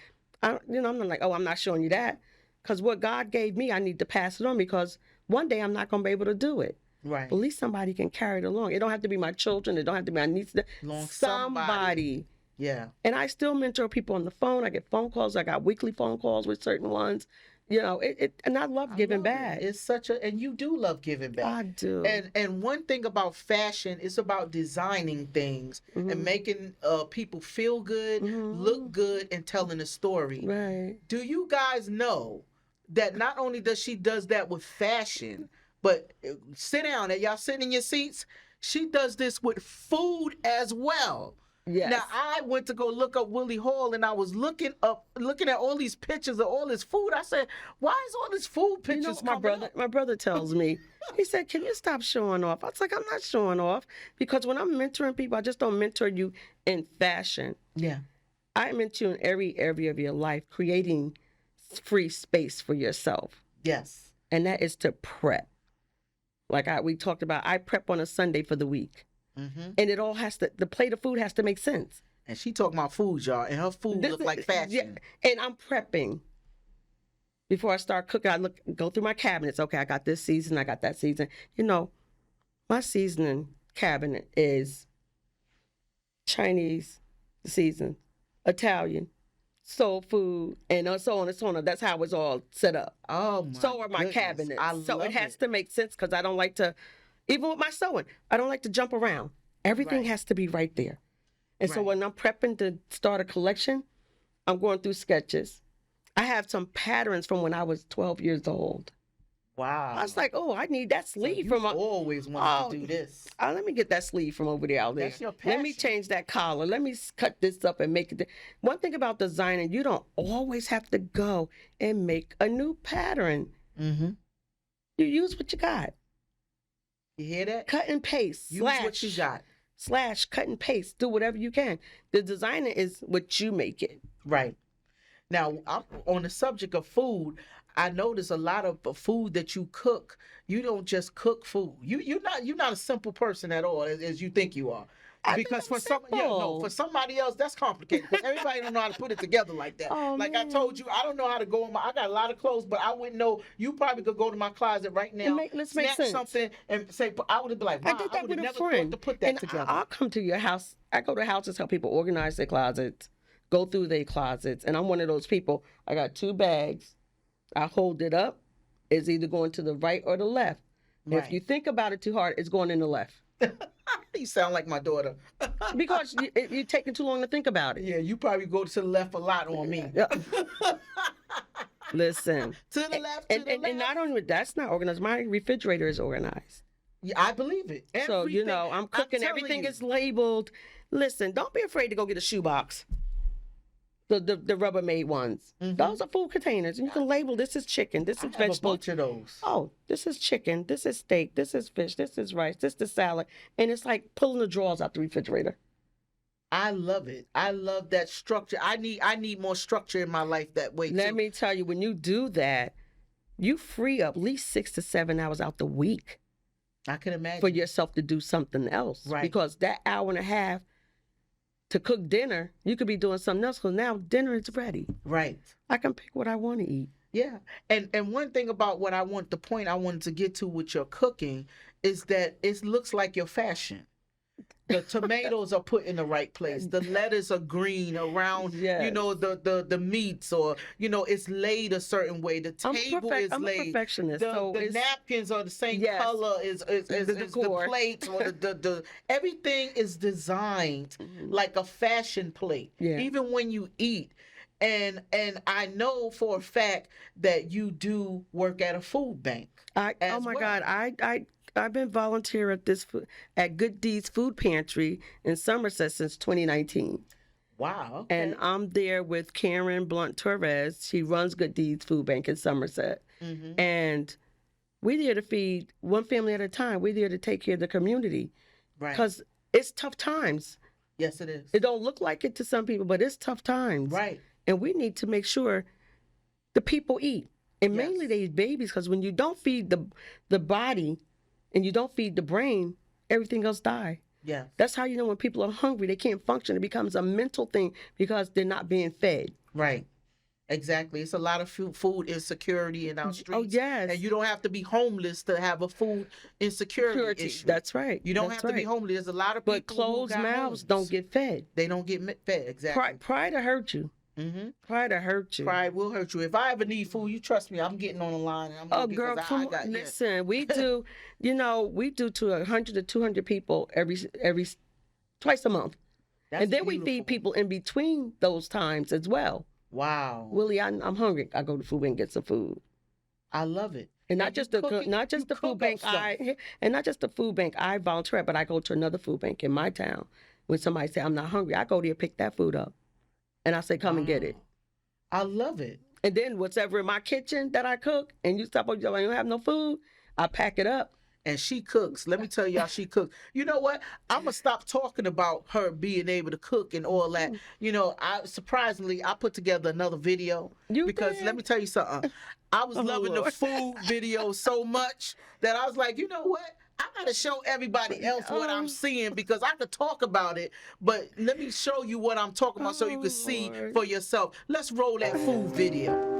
I'm not like, oh, I'm not showing you that. Because what God gave me, I need to pass it on, because one day I'm not going to be able to do it. Right. But at least somebody can carry it along. It don't have to be my children. It don't have to be my nieces. Somebody. Yeah. And I still mentor people on the phone. I get phone calls. I got weekly phone calls with certain ones. And I love giving back. It's and you do love giving back. I do. And one thing about fashion is about designing things and making people feel good, look good, and telling a story. Right. Do you guys know that not only does she does that with fashion, but sit down, and y'all sitting in your seats, she does this with food as well. Yes. Now, I went to go look up Willie Hall, and I was looking at all these pictures of all this food. I said, why is all this food pictures coming up? My brother tells me, he said, can you stop showing off? I was like, I'm not showing off, because when I'm mentoring people, I just don't mentor you in fashion. Yeah. I mentor you in every area of your life, creating free space for yourself. Yes. And that is to prep. like we talked about, I prep on a Sunday for the week. And it all has to, the plate of food has to make sense. And she talking about food, y'all, and her food look like fashion. Yeah, and I'm prepping. Before I start cooking, I go through my cabinets. Okay, I got this season, I got that season. You know, my seasoning cabinet is Chinese season, Italian, soul food, and so on and so on. That's how it's all set up. Oh, my So are my goodness. cabinets. So it has to make sense because I don't like to, even with my sewing, I don't like to jump around. Everything has to be right there. And so when I'm prepping to start a collection, I'm going through sketches. I have some patterns from when I was 12 years old. Wow. I was like, oh, I need that sleeve so from... always wanted to do this. Let me get that sleeve from over there. That's your passion. Let me change that collar. Let me cut this up and make it... One thing about designing, you don't always have to go and make a new pattern. You use what you got. You hear that? Cut and paste. Use what you got. / cut and paste. Do whatever you can. The designer is what you make it. Right. Now, on the subject of food, I notice a lot of food that you cook. You don't just cook food. You're not a simple person at all as you think you are. Because for somebody else that's complicated. Because everybody don't know how to put it together like that. Man. I told you, I don't know how to go. I got a lot of clothes, but I wouldn't know. You probably could go to my closet right now, snatch something, and say. I would be like, wow, I did that with a never friend. thought to put that together. I'll come to your house. I go to houses, help people organize their closets, go through their closets, and I'm one of those people. I got 2 bags. I hold it up. It's either going to the right or the left. Right. If you think about it too hard, it's going in the left. You sound like my daughter. Because you're taking too long to think about it. Yeah, you probably go to the left a lot on me. Listen. To the left, to the left. And not only that's not organized. My refrigerator is organized. Yeah, I believe it. So, I'm cooking. Everything is labeled. Listen, don't be afraid to go get a shoebox. The Rubbermaid ones. Those are food containers. And you can label, this is chicken, this is vegetable. A bunch of those. Oh, this is chicken, this is steak, this is fish, this is rice, this is salad. And it's like pulling the drawers out the refrigerator. I love it. I love that structure. I need more structure in my life that way, too. Let me tell you, when you do that, you free up at least 6 to 7 hours out the week. I can imagine. For yourself to do something else. Right. Because that hour and a half to cook dinner, you could be doing something else because now dinner is ready. Right. I can pick what I want to eat. Yeah. And one thing about the point I wanted to get to with your cooking is that it looks like your fashion. The tomatoes are put in the right place. The lettuce are green around, the meats, or, it's laid a certain way. The table is I'm laid. I'm a perfectionist. The napkins are the same color as the plates, or the everything is designed like a fashion plate. Yeah. Even when you eat. And I know for a fact that you do work at a food bank. God, I've been volunteering at Good Deeds Food Pantry in Somerset since 2019. Wow. Okay. And I'm there with Karen Blunt Torres. She runs Good Deeds Food Bank in Somerset. And we're there to feed one family at a time. We're there to take care of the community. Right. Because it's tough times. Yes, it is. It don't look like it to some people, but it's tough times. Right. And we need to make sure the people eat. And mainly these babies, because when you don't feed the body and you don't feed the brain, everything else die. Yeah. That's how you know when people are hungry, they can't function. It becomes a mental thing because they're not being fed. Right. Exactly. It's a lot of food insecurity in our streets. Oh, yes. And you don't have to be homeless to have a food insecurity issue. That's right. You don't have to be homeless. There's a lot of people but closed mouths don't get fed. They don't get fed. Exactly. Pride will hurt you. Pride will hurt you. Pride will hurt you. If I ever need food, you trust me, I'm getting on the line. And I'm girl, come on. Listen, we do, we do to 100 to 200 people every twice a month. That's and then beautiful. We feed people in between those times as well. Wow. Willie, I'm hungry. I go to food bank and get some food. I love it. And not just the food bank I volunteer at, but I go to another food bank in my town. When somebody say I'm not hungry, I go there pick that food up. And I say, come and get it. I love it. And then whatever in my kitchen that I cook, and you stop up, you don't have no food, I pack it up. and she cooks. Let me tell y'all, she cooks. You know what? I'm gonna stop talking about her being able to cook and all that. You know, I surprisingly I put together another video because let me tell you something. I was loving the food video so much that I was like, you know what? I gotta show everybody else what I'm seeing because I could talk about it, but let me show you what I'm talking about so you can see for yourself. Let's roll that food video.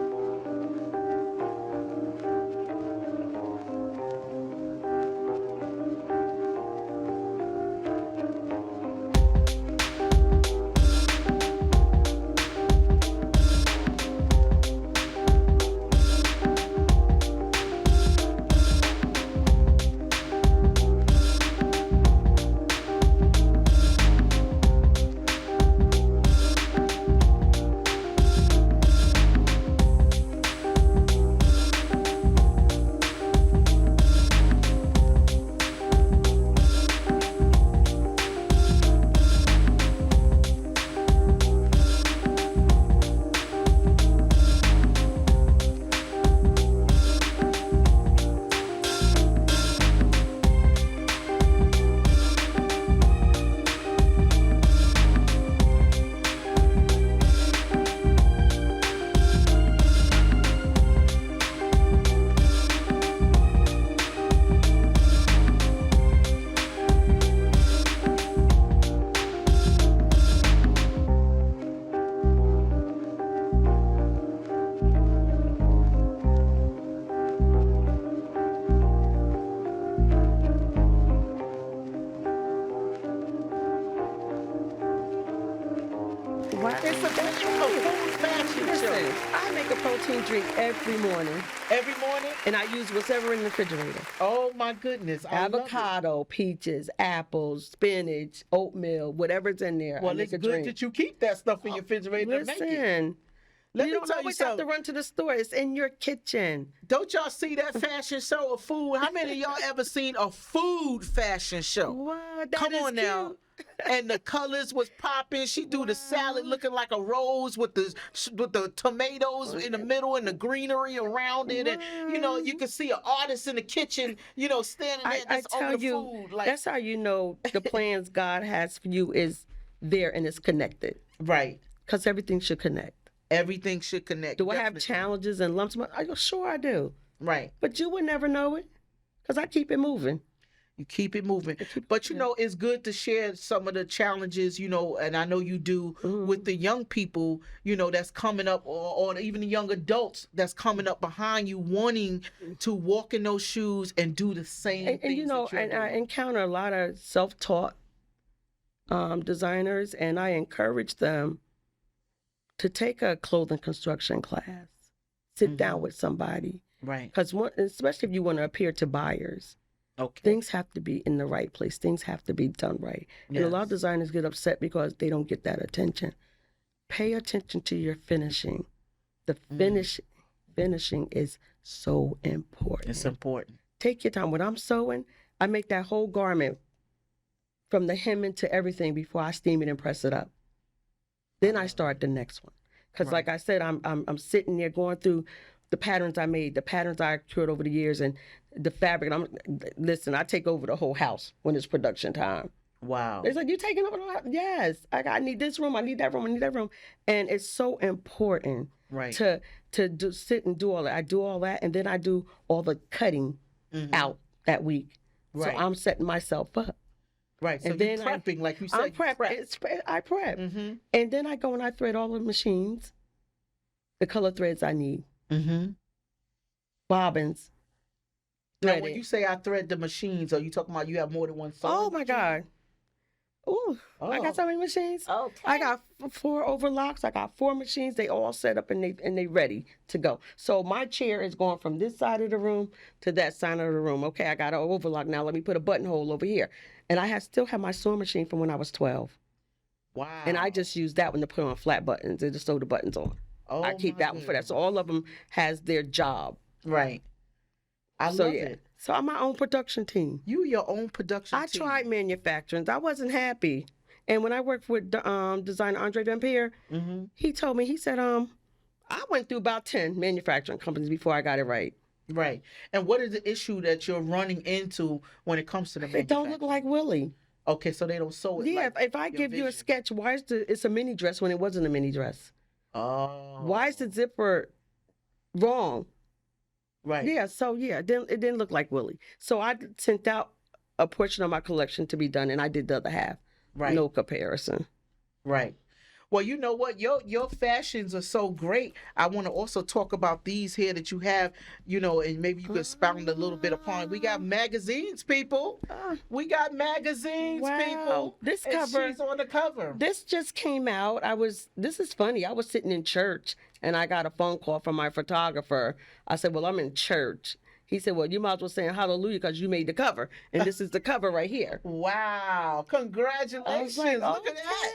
I make a protein drink every morning. Every morning? And I use whatever in the refrigerator. Oh my goodness. Avocado, peaches, apples, spinach, oatmeal, whatever's in there. Well, it's good that you keep that stuff in your refrigerator. Listen. Let you me don't tell you always something. have to run to the store. It's in your kitchen. Don't y'all see that fashion show of food? How many of y'all ever seen a food fashion show? What? Come on now. And the colors was popping. She do the salad looking like a rose with the tomatoes in the middle and the greenery around it. And, you know, you can see an artist in the kitchen, you know, standing there just over the food. Like, that's how you know the plans God has for you is there and it's connected. Right. Because everything should connect. Everything should connect. Do I have challenges and lumps? Sure I do. Right. But you would never know it because I keep it moving. You keep it moving. But, you know, it's good to share some of the challenges, you know, and I know you do with the young people, you know, that's coming up or even the young adults that's coming up behind you wanting to walk in those shoes and do the same things. And you know, I encounter a lot of self-taught designers, and I encourage them to take a clothing construction class, sit down with somebody. Right. Because especially if you want to appear to buyers, things have to be in the right place. Things have to be done right. Yes. And a lot of designers get upset because they don't get that attention. Pay attention to your finishing. The finishing is so important. It's important. Take your time. When I'm sewing, I make that whole garment from the hemming to everything before I steam it and press it up. Then I start the next one. Because like I said, I'm sitting there going through the patterns I made, the patterns I cured over the years, and the fabric. Listen, I take over the whole house when it's production time. Wow. It's like, you taking over the house? Yes. I need this room, I need that room, I need that room. And it's so important to sit and do all that. I do all that, and then I do all the cutting out that week. Right. So I'm setting myself up. Right, so you're prepping, like you said. I prep. And then I go and I thread all the machines, the color threads I need, bobbins. Now, when you say I thread the machines, are you talking about you have more than one sewing? Oh, my God. Ooh, I got so many machines. Okay. I got 4 overlocks. I got 4 machines. They all set up and they ready to go. So my chair is going from this side of the room to that side of the room. Okay, I got an overlock. Now let me put a buttonhole over here. And I still have my sewing machine from when I was 12. Wow. And I just use that one to put on flat buttons and just sew the buttons on. Oh, I keep that one for that. So all of them has their job. Right. I love it. So I'm my own production team. You your own production team. I tried manufacturing. I wasn't happy. And when I worked with designer Andre Dampier, he told me, he said, I went through about 10 manufacturing companies before I got it right. Right. And what is the issue that you're running into when it comes to the It don't look manufacturing? like Willie. Okay, so they don't sew it Yeah, like if I your give you a vision. sketch, why is it's a mini dress when it wasn't a mini dress? Oh. Why is the zipper wrong? Right. Yeah, so yeah, it didn't look like Willie. So I sent out a portion of my collection to be done, and I did the other half. Right. No comparison. Right. Well, you know what? Your fashions are so great. I want to also talk about these here that you have, and maybe you could expound a little bit upon. We got magazines, people. We got magazines, Wow. people. This and cover, she's on the cover. This just came out. This is funny. I was sitting in church and I got a phone call from my photographer. I said, well, I'm in church. He said, well, you might as well say hallelujah because you made the cover. And this is the cover right here. Wow. Congratulations. I was like, Look at that.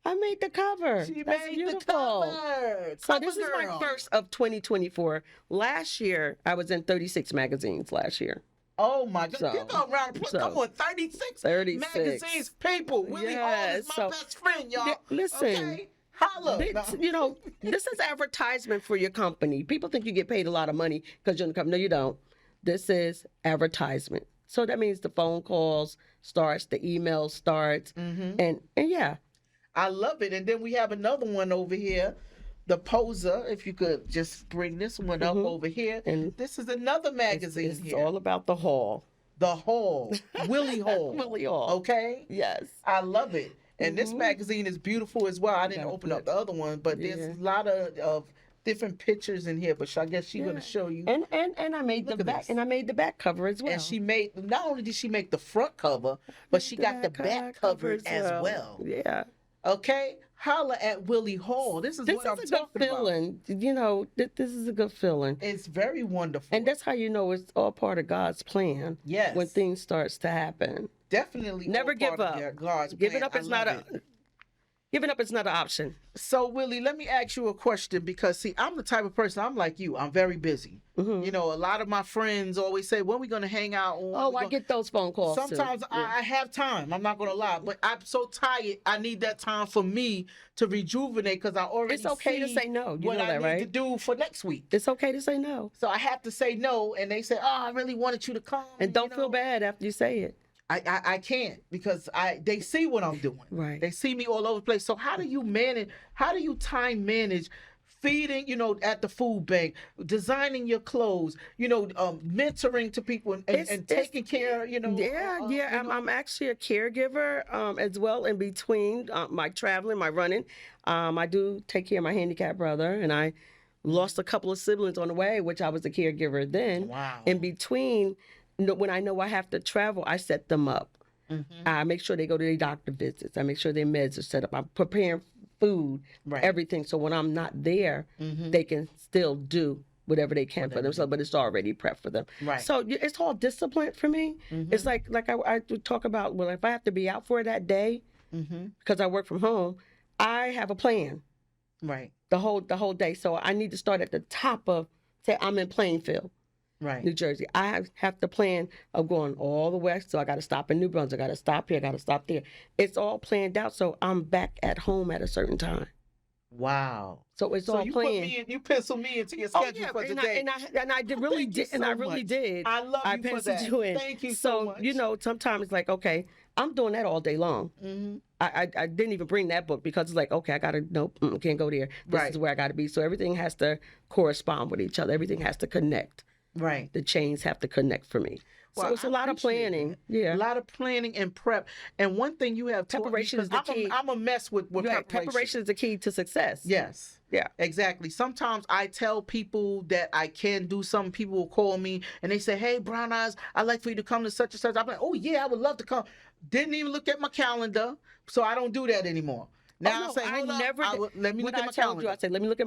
I made the cover. She That's made beautiful. the cover. So this is my first of 2024. Last year, I was in 36 magazines last year. Oh my God. Give a round of applause. Come on, 36 magazines. People, Willie Hall is my best friend, y'all. Listen. Okay? Holla. This is advertisement for your company. People think you get paid a lot of money because you're in the company. No, you don't. This is advertisement. So that means the phone calls starts, the email starts, and yeah. I love it. And then we have another one over here, the Poser. If you could just bring this one up over here. And this is another magazine it's here. all about the Hall. The Hall. Willie Hall. Willie Hall. Okay? Yes. I love it. And this magazine is beautiful as well. I didn't open up the other one, but there's a lot of different pictures in here. But I guess she's going to show you. And I made the back, and I made the back cover as well. And she made, not only did she make the front cover, but she got the back cover as well. Yeah. Okay? Holla at Willie Hall. This is what I'm talking about. This is a good feeling. This is a good feeling. It's very wonderful. And that's how you know it's all part of God's plan. Yes. When things starts to happen. Definitely. Never give up. God's plan. Giving up is not Giving up is not an option. So, Willie, let me ask you a question because, see, I'm the type of person, I'm like you. I'm very busy. A lot of my friends always say, when are we going to hang out? I get those phone calls. Sometimes I have time. I'm not going to lie. But I'm so tired. I need that time for me to rejuvenate because I already It's okay to say no. You what know that, I need right? to do for next week. It's okay to say no. So I have to say no. And they say, I really wanted you to come. And don't feel bad after you say it. I can't because they see what I'm doing. Right. They see me all over the place. So how do you time manage feeding, at the food bank, designing your clothes, mentoring to people and taking care, I'm actually a caregiver as well in between my traveling, my running. I do take care of my handicapped brother, and I lost a couple of siblings on the way, which I was a caregiver then. Wow. In between, when I know I have to travel, I set them up. I make sure they go to their doctor visits. I make sure their meds are set up. I'm preparing food, everything. So when I'm not there, they can still do whatever they can for themselves, but it's already prepped for them. Right. So it's all discipline for me. It's like I talk about, well, if I have to be out for that day, because I work from home, I have a plan. Right. The whole day. So I need to start at the top of, say I'm in Plainfield. Right. New Jersey. I have the plan of going all the way. So I got to stop in New Brunswick. I got to stop here. I got to stop there. It's all planned out. So I'm back at home at a certain time. Wow. So it's all planned. You pencil me into your schedule for today. I really did. And I really did. I love you for that. You in. Thank you so much. Sometimes it's like, okay, I'm doing that all day long. I didn't even bring that book because it's like, okay, can't go there. This is where I got to be. So everything has to correspond with each other. Everything has to connect. Right. The chains have to connect for me. Well, so it's a lot of planning. Yeah. A lot of planning and prep. And one thing you have preparation is the key. I'm a mess with preparation. Preparation is the key to success. Yes. Yeah. Exactly. Sometimes I tell people that I can do something. People will call me and they say, hey, Brown Eyes, I'd like for you to come to such and such. I'm like, oh, yeah, I would love to come. Didn't even look at my calendar. So I don't do that anymore. Now let me look at my calendar. I said, let me look at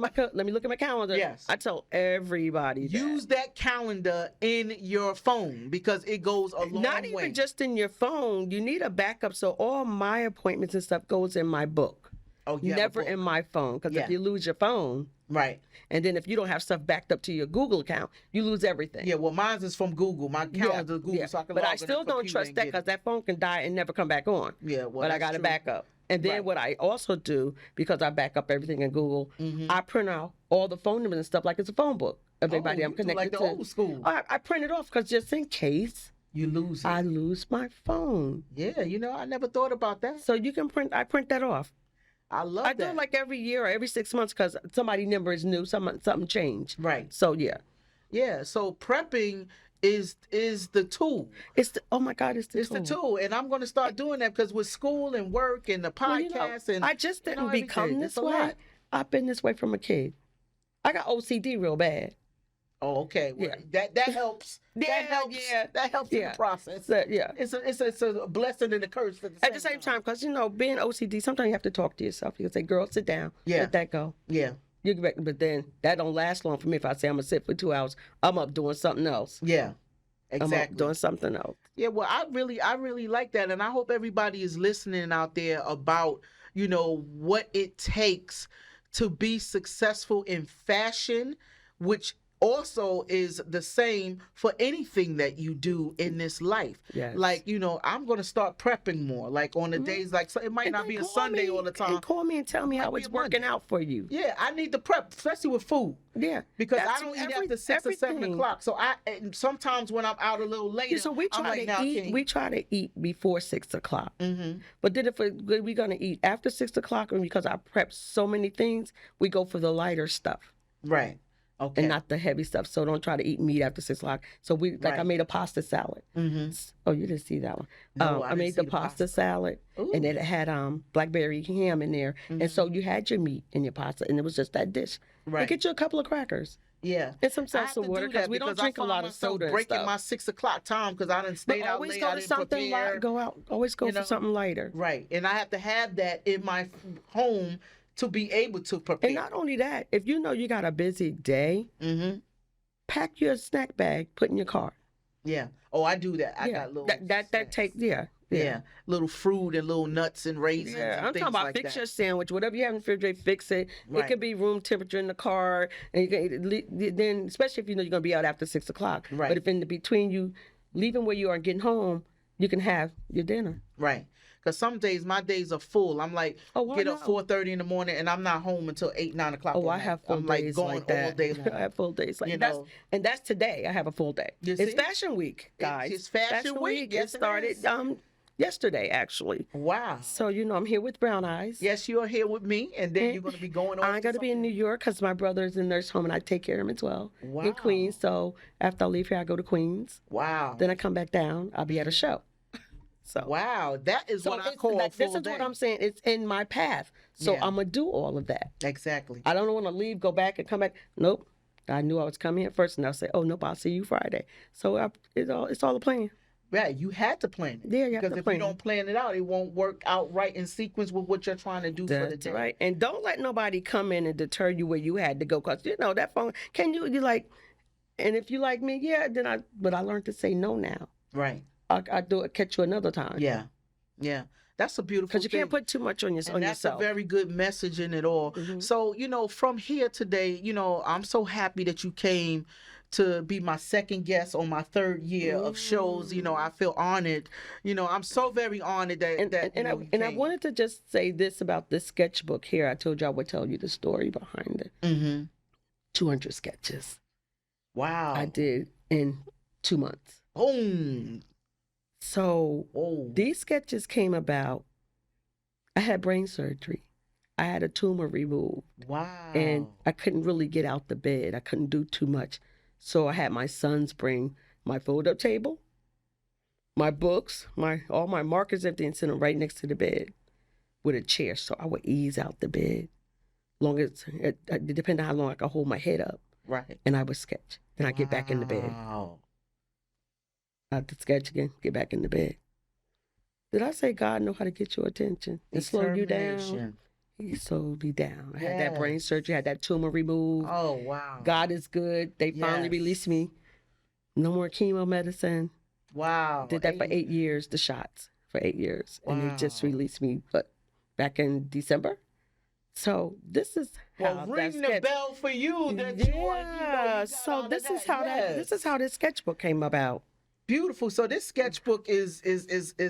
my calendar. Yes. I tell everybody use that calendar in your phone because it goes a long way. Not even just in your phone. You need a backup. So all my appointments and stuff goes in my book. Oh, yeah. Never in my phone. Because if you lose your phone. Right. And then if you don't have stuff backed up to your Google account, you lose everything. Yeah, well, mine is from Google. My calendar is Google, so I can But I still don't trust that because that phone can die and never come back on. Yeah, well, but I got to back up. And then what I also do, because I back up everything in Google, I print out all the phone numbers and stuff like it's a phone book. everybody I'm you do connected like the to. old school. I print it off because just in case you lose it. I lose my phone. Yeah, I never thought about that. So you can print. I print that off. I love I that. do it like every year or every 6 months because somebody number is new, something changed. Right. So yeah. Yeah. So prepping is the tool. Oh my God, it's the tool. The tool, and I'm going to start doing that because with school and work and the podcast and I just didn't become everything, this it's a way. lot. I've been this way from a kid. I got OCD real bad. Oh, okay. Well, that helps. Yeah, that helps. yeah. That helps in the process. Yeah. It's a blessing and a curse at the same time. Because being OCD, sometimes you have to talk to yourself. You can say, "Girl, sit down. Let that go." Yeah. You get back, but then that don't last long for me. If I say I'm gonna sit for 2 hours, I'm up doing something else. Yeah. Exactly. I'm up doing something else. Yeah, well, I really like that, and I hope everybody is listening out there about what it takes to be successful in fashion, which also is the same for anything that you do in this life. Yes. Like, I'm going to start prepping more. Like on the days, like so it might not be a Sunday all the time. And call me and tell me how it's working out for you. Yeah, I need to prep, especially with food. Yeah. Because I don't eat after 6 or 7 o'clock. So and sometimes when I'm out a little later, so we try to eat. We try to eat before 6 o'clock. Mm-hmm. But then if we're gonna eat after 6 o'clock, and because I prep so many things, we go for the lighter stuff. Right. Okay. And not the heavy stuff. So don't try to eat meat after 6 o'clock. So I made a pasta salad. Mm-hmm. Oh, you didn't see that one. No, I made the pasta salad. Ooh. And it had blackberry ham in there. Mm-hmm. And so you had your meat in your pasta, and it was just that dish. Right. And get you a couple of crackers. Yeah. And some salsa water because we don't drink a lot of soda and breaking stuff. my 6 o'clock time because I didn't stay out late. Always go to something light. Always go for something lighter. Right. And I have to have that in my home to be able to prepare. And not only that, if you got a busy day, mm-hmm. pack your snack bag, put in your car. Yeah. Oh, I do that. I got little that takes Yeah, little fruit and little nuts and raisins. Yeah, and I'm talking about like fix that. your sandwich, whatever you have in the refrigerator, fix it. Right. It could be room temperature in the car, and you can then, especially if you're gonna be out after 6 o'clock. Right. But if in the between you leaving where you are and getting home, you can have your dinner. Right. Because some days my days are full. I'm like get up 4:30 in the morning and I'm not home until 8, 9 o'clock. Oh, I have full days going like that. all day long. I have full days like that. And that's today. I have a full day. It's Fashion Week, guys. It's Fashion Week. Yes, it started yesterday, actually. Wow. So, I'm here with Brown Eyes. Yes, you're here with me, and then you're going to be going on. I got to be in New York because my brother's in nurse home, and I take care of him as well. Wow. In Queens. So after I leave here, I go to Queens. Wow. Then I come back down. I'll be at a show. So wow, that is what I call a full This is day. what I'm saying. It's in my path. So I'm going to do all of that. Exactly. I don't want to leave, go back, and come back. Nope. I knew I was coming here first, and I'll say, oh, nope, I'll see you Friday. So it's all a plan. Yeah, you had to plan it. Yeah, you have to plan. Because if you don't plan it out, it won't work out right in sequence with what you're trying to do for the day. That's right. And don't let nobody come in and deter you where you had to go. Because, that phone, you like, and if you like me, yeah, but I learned to say no now. Right. I'll do it, catch you another time. Yeah. Yeah. That's a beautiful thing. Because you can't put too much on yourself. That's a very good message in it all. Mm-hmm. So, from here today, I'm so happy that you came to be my second guest on my third year of shows. I feel honored. I'm so very honored that I wanted to just say this about this sketchbook here. I told you I would tell you the story behind it. Mm-hmm. 200 sketches. Wow. I did in 2 months. Boom. So these sketches came about. I had brain surgery. I had a tumor removed. Wow. And I couldn't really get out the bed. I couldn't do too much. So I had my sons bring my fold-up table, my books, all my markers, everything, and sit them right next to the bed with a chair. So I would ease out the bed. Long as it depended on how long I could hold my head up. Right. And I would sketch. And I'd get back in the bed. Wow. I'd sketch again, get back in the bed. Did I say God know how to get your attention and slow you down? He slowed me down. I had that brain surgery, had that tumor removed. Oh, wow. God is good. They finally released me. No more chemo medicine. Wow. Did that for 8 years, the shots for 8 years. Wow. And they just released me back in December. So this is how ring the bell for you. So this is how this sketchbook came about. Beautiful. So this sketchbook is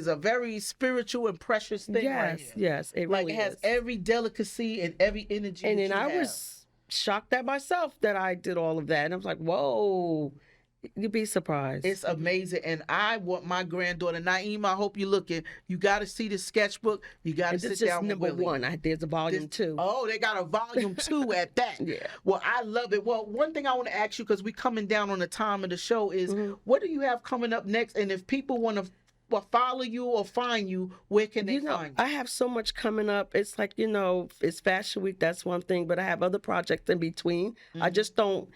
a very spiritual and precious thing. Yes, right here. Yes, it really has every delicacy and every energy. And then I was shocked at myself that I did all of that. And I was like, whoa, you'd be surprised. It's amazing. And I want my granddaughter, Naima, I hope you're looking. You got to see the sketchbook. You got to sit down with Willie. One. There's a volume 2. Oh, they got a volume 2 at that. Yeah. Well, I love it. Well, one thing I want to ask you, because we're coming down on the time of the show, is what do you have coming up next? And if people want to follow you or find you, where can they find you? I have so much coming up. It's like, it's Fashion Week. That's one thing. But I have other projects in between. I just don't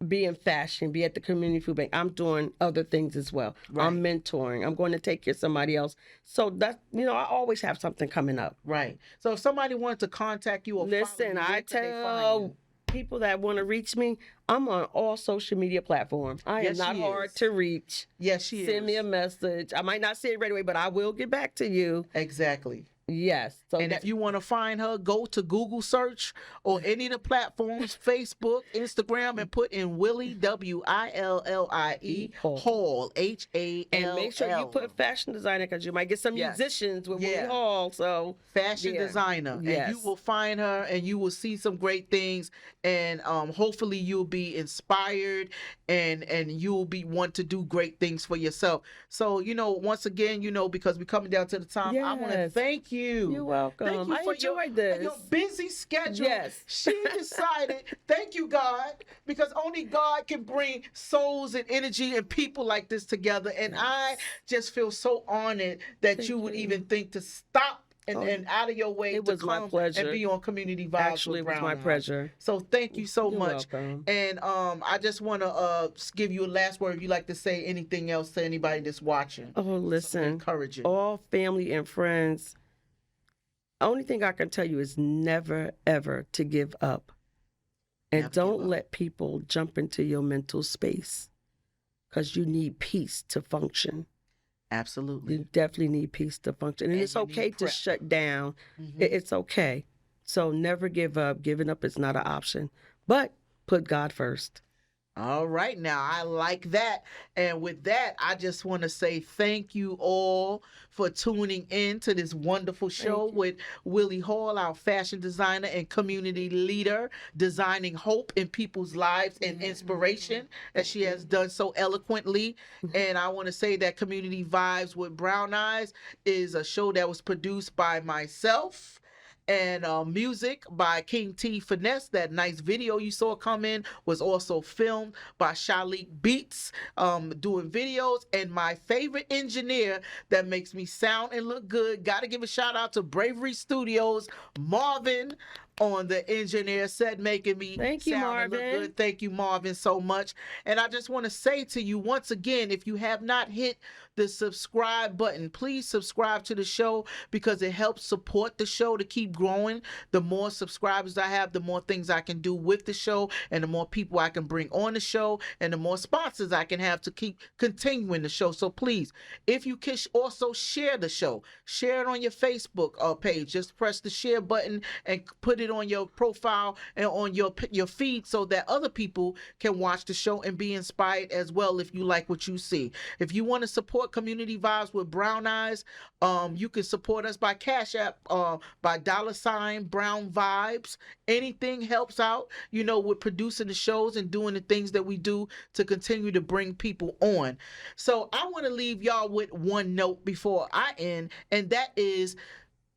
be in fashion, be at the community food bank. I'm doing other things as well. Right. I'm mentoring. I'm going to take care of somebody else. So that, I always have something coming up. Right. So if somebody wanted to contact you or listen, I tell people that want to reach me, I'm on all social media platforms. I am not hard to reach. Yes, she is. Send me a message. I might not see it right away, but I will get back to you. Exactly. Yes. So if you want to find her, go to Google search or any of the platforms, Facebook, Instagram, and put in Willie, Willie, Hall, Hall. And make sure you put fashion designer, because you might get some musicians with Willie Hall. So fashion designer. Yes. And you will find her and you will see some great things. And hopefully you'll be inspired and you'll want to do great things for yourself. So, once again, because we're coming down to the time, I want to thank you. You're welcome. Thank you for enjoyed this. Your busy schedule. Yes. She decided, thank you, God, because only God can bring souls and energy and people like this together. And I just feel so honored that you would even think to stop and out of your way to come and be on Community Vibes. Actually, it was my pleasure. So thank you so much. Welcome. And I just want to give you a last word. If you'd like to say anything else to anybody that's watching. Oh, listen. Encouraging. All family and friends. Only thing I can tell you is never, ever to give up. And don't let people jump into your mental space, because you need peace to function. Absolutely. You definitely need peace to function. And it's okay to shut down. It's okay. So never give up. Giving up is not an option. But put God first. All right. Now, I like that. And with that, I just want to say thank you all for tuning in to this wonderful show with Willie Hall, our fashion designer and community leader, designing hope in people's lives and inspiration, as she has done so eloquently. And I want to say that Community Vibes with Brown Eyes is a show that was produced by myself, and music by King T Finesse. That nice video you saw come in was also filmed by Shalik Beats, doing videos. And my favorite engineer that makes me sound and look good, got to give a shout out to Bravery Studios, Marvin, on the engineer set, making me sound and look good. Thank you, Marvin, so much. And I just want to say to you once again, if you have not hit the subscribe button, please subscribe to the show, because it helps support the show to keep growing. The more subscribers I have, the more things I can do with the show, and the more people I can bring on the show, and the more sponsors I can have to keep continuing the show. So please, if you can also share the show, share it on your Facebook page. Just press the share button and put it on your profile and on your feed, so that other people can watch the show and be inspired as well if you like what you see. If you want to support Community Vibes with Brown Eyes, you can support us by Cash App, by $ Brown Vibes. Anything helps out, with producing the shows and doing the things that we do to continue to bring people on. So I want to leave y'all with one note before I end, and that is,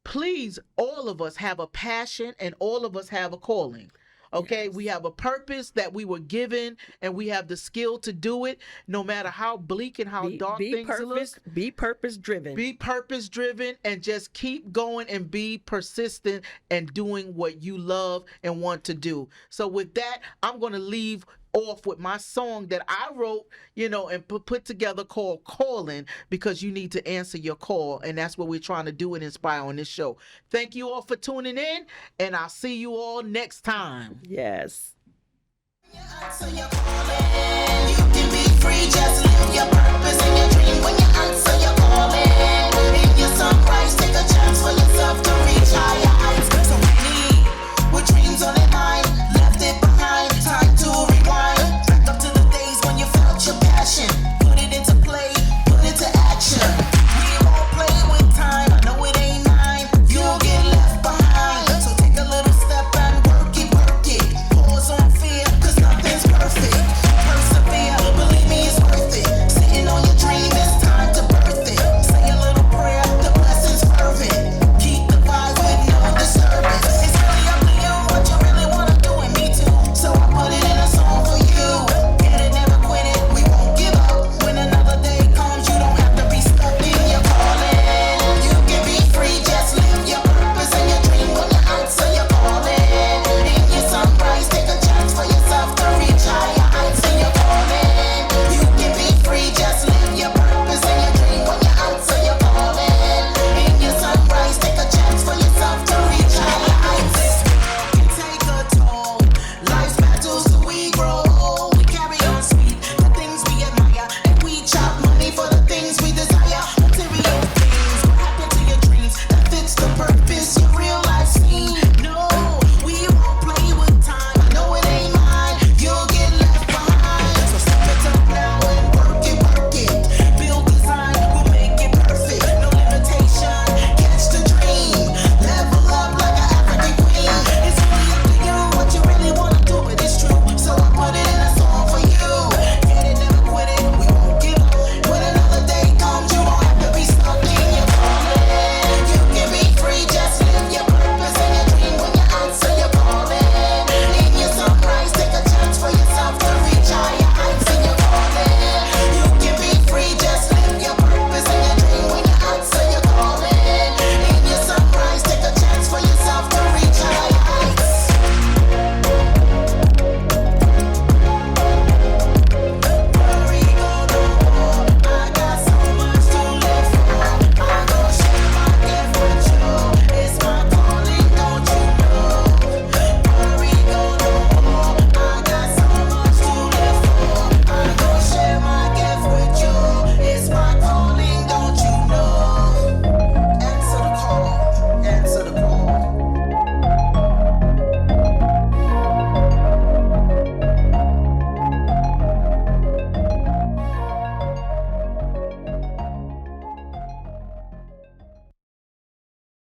please, all of us have a passion and all of us have a calling. Okay, we have a purpose that we were given, and we have the skill to do it, no matter how bleak and how dark things look. Be purpose driven. Be purpose driven, and just keep going and be persistent and doing what you love and want to do. So with that, I'm going to leave off with my song that I wrote, and put together, called Calling, because you need to answer your call. And that's what we're trying to do and inspire on this show. Thank you all for tuning in, and I'll see you all next time. Yes. So you're calling. You can be free, just live your purpose and your dream. When you answer your calling, if you're surprised, take a chance for yourself to reach higher.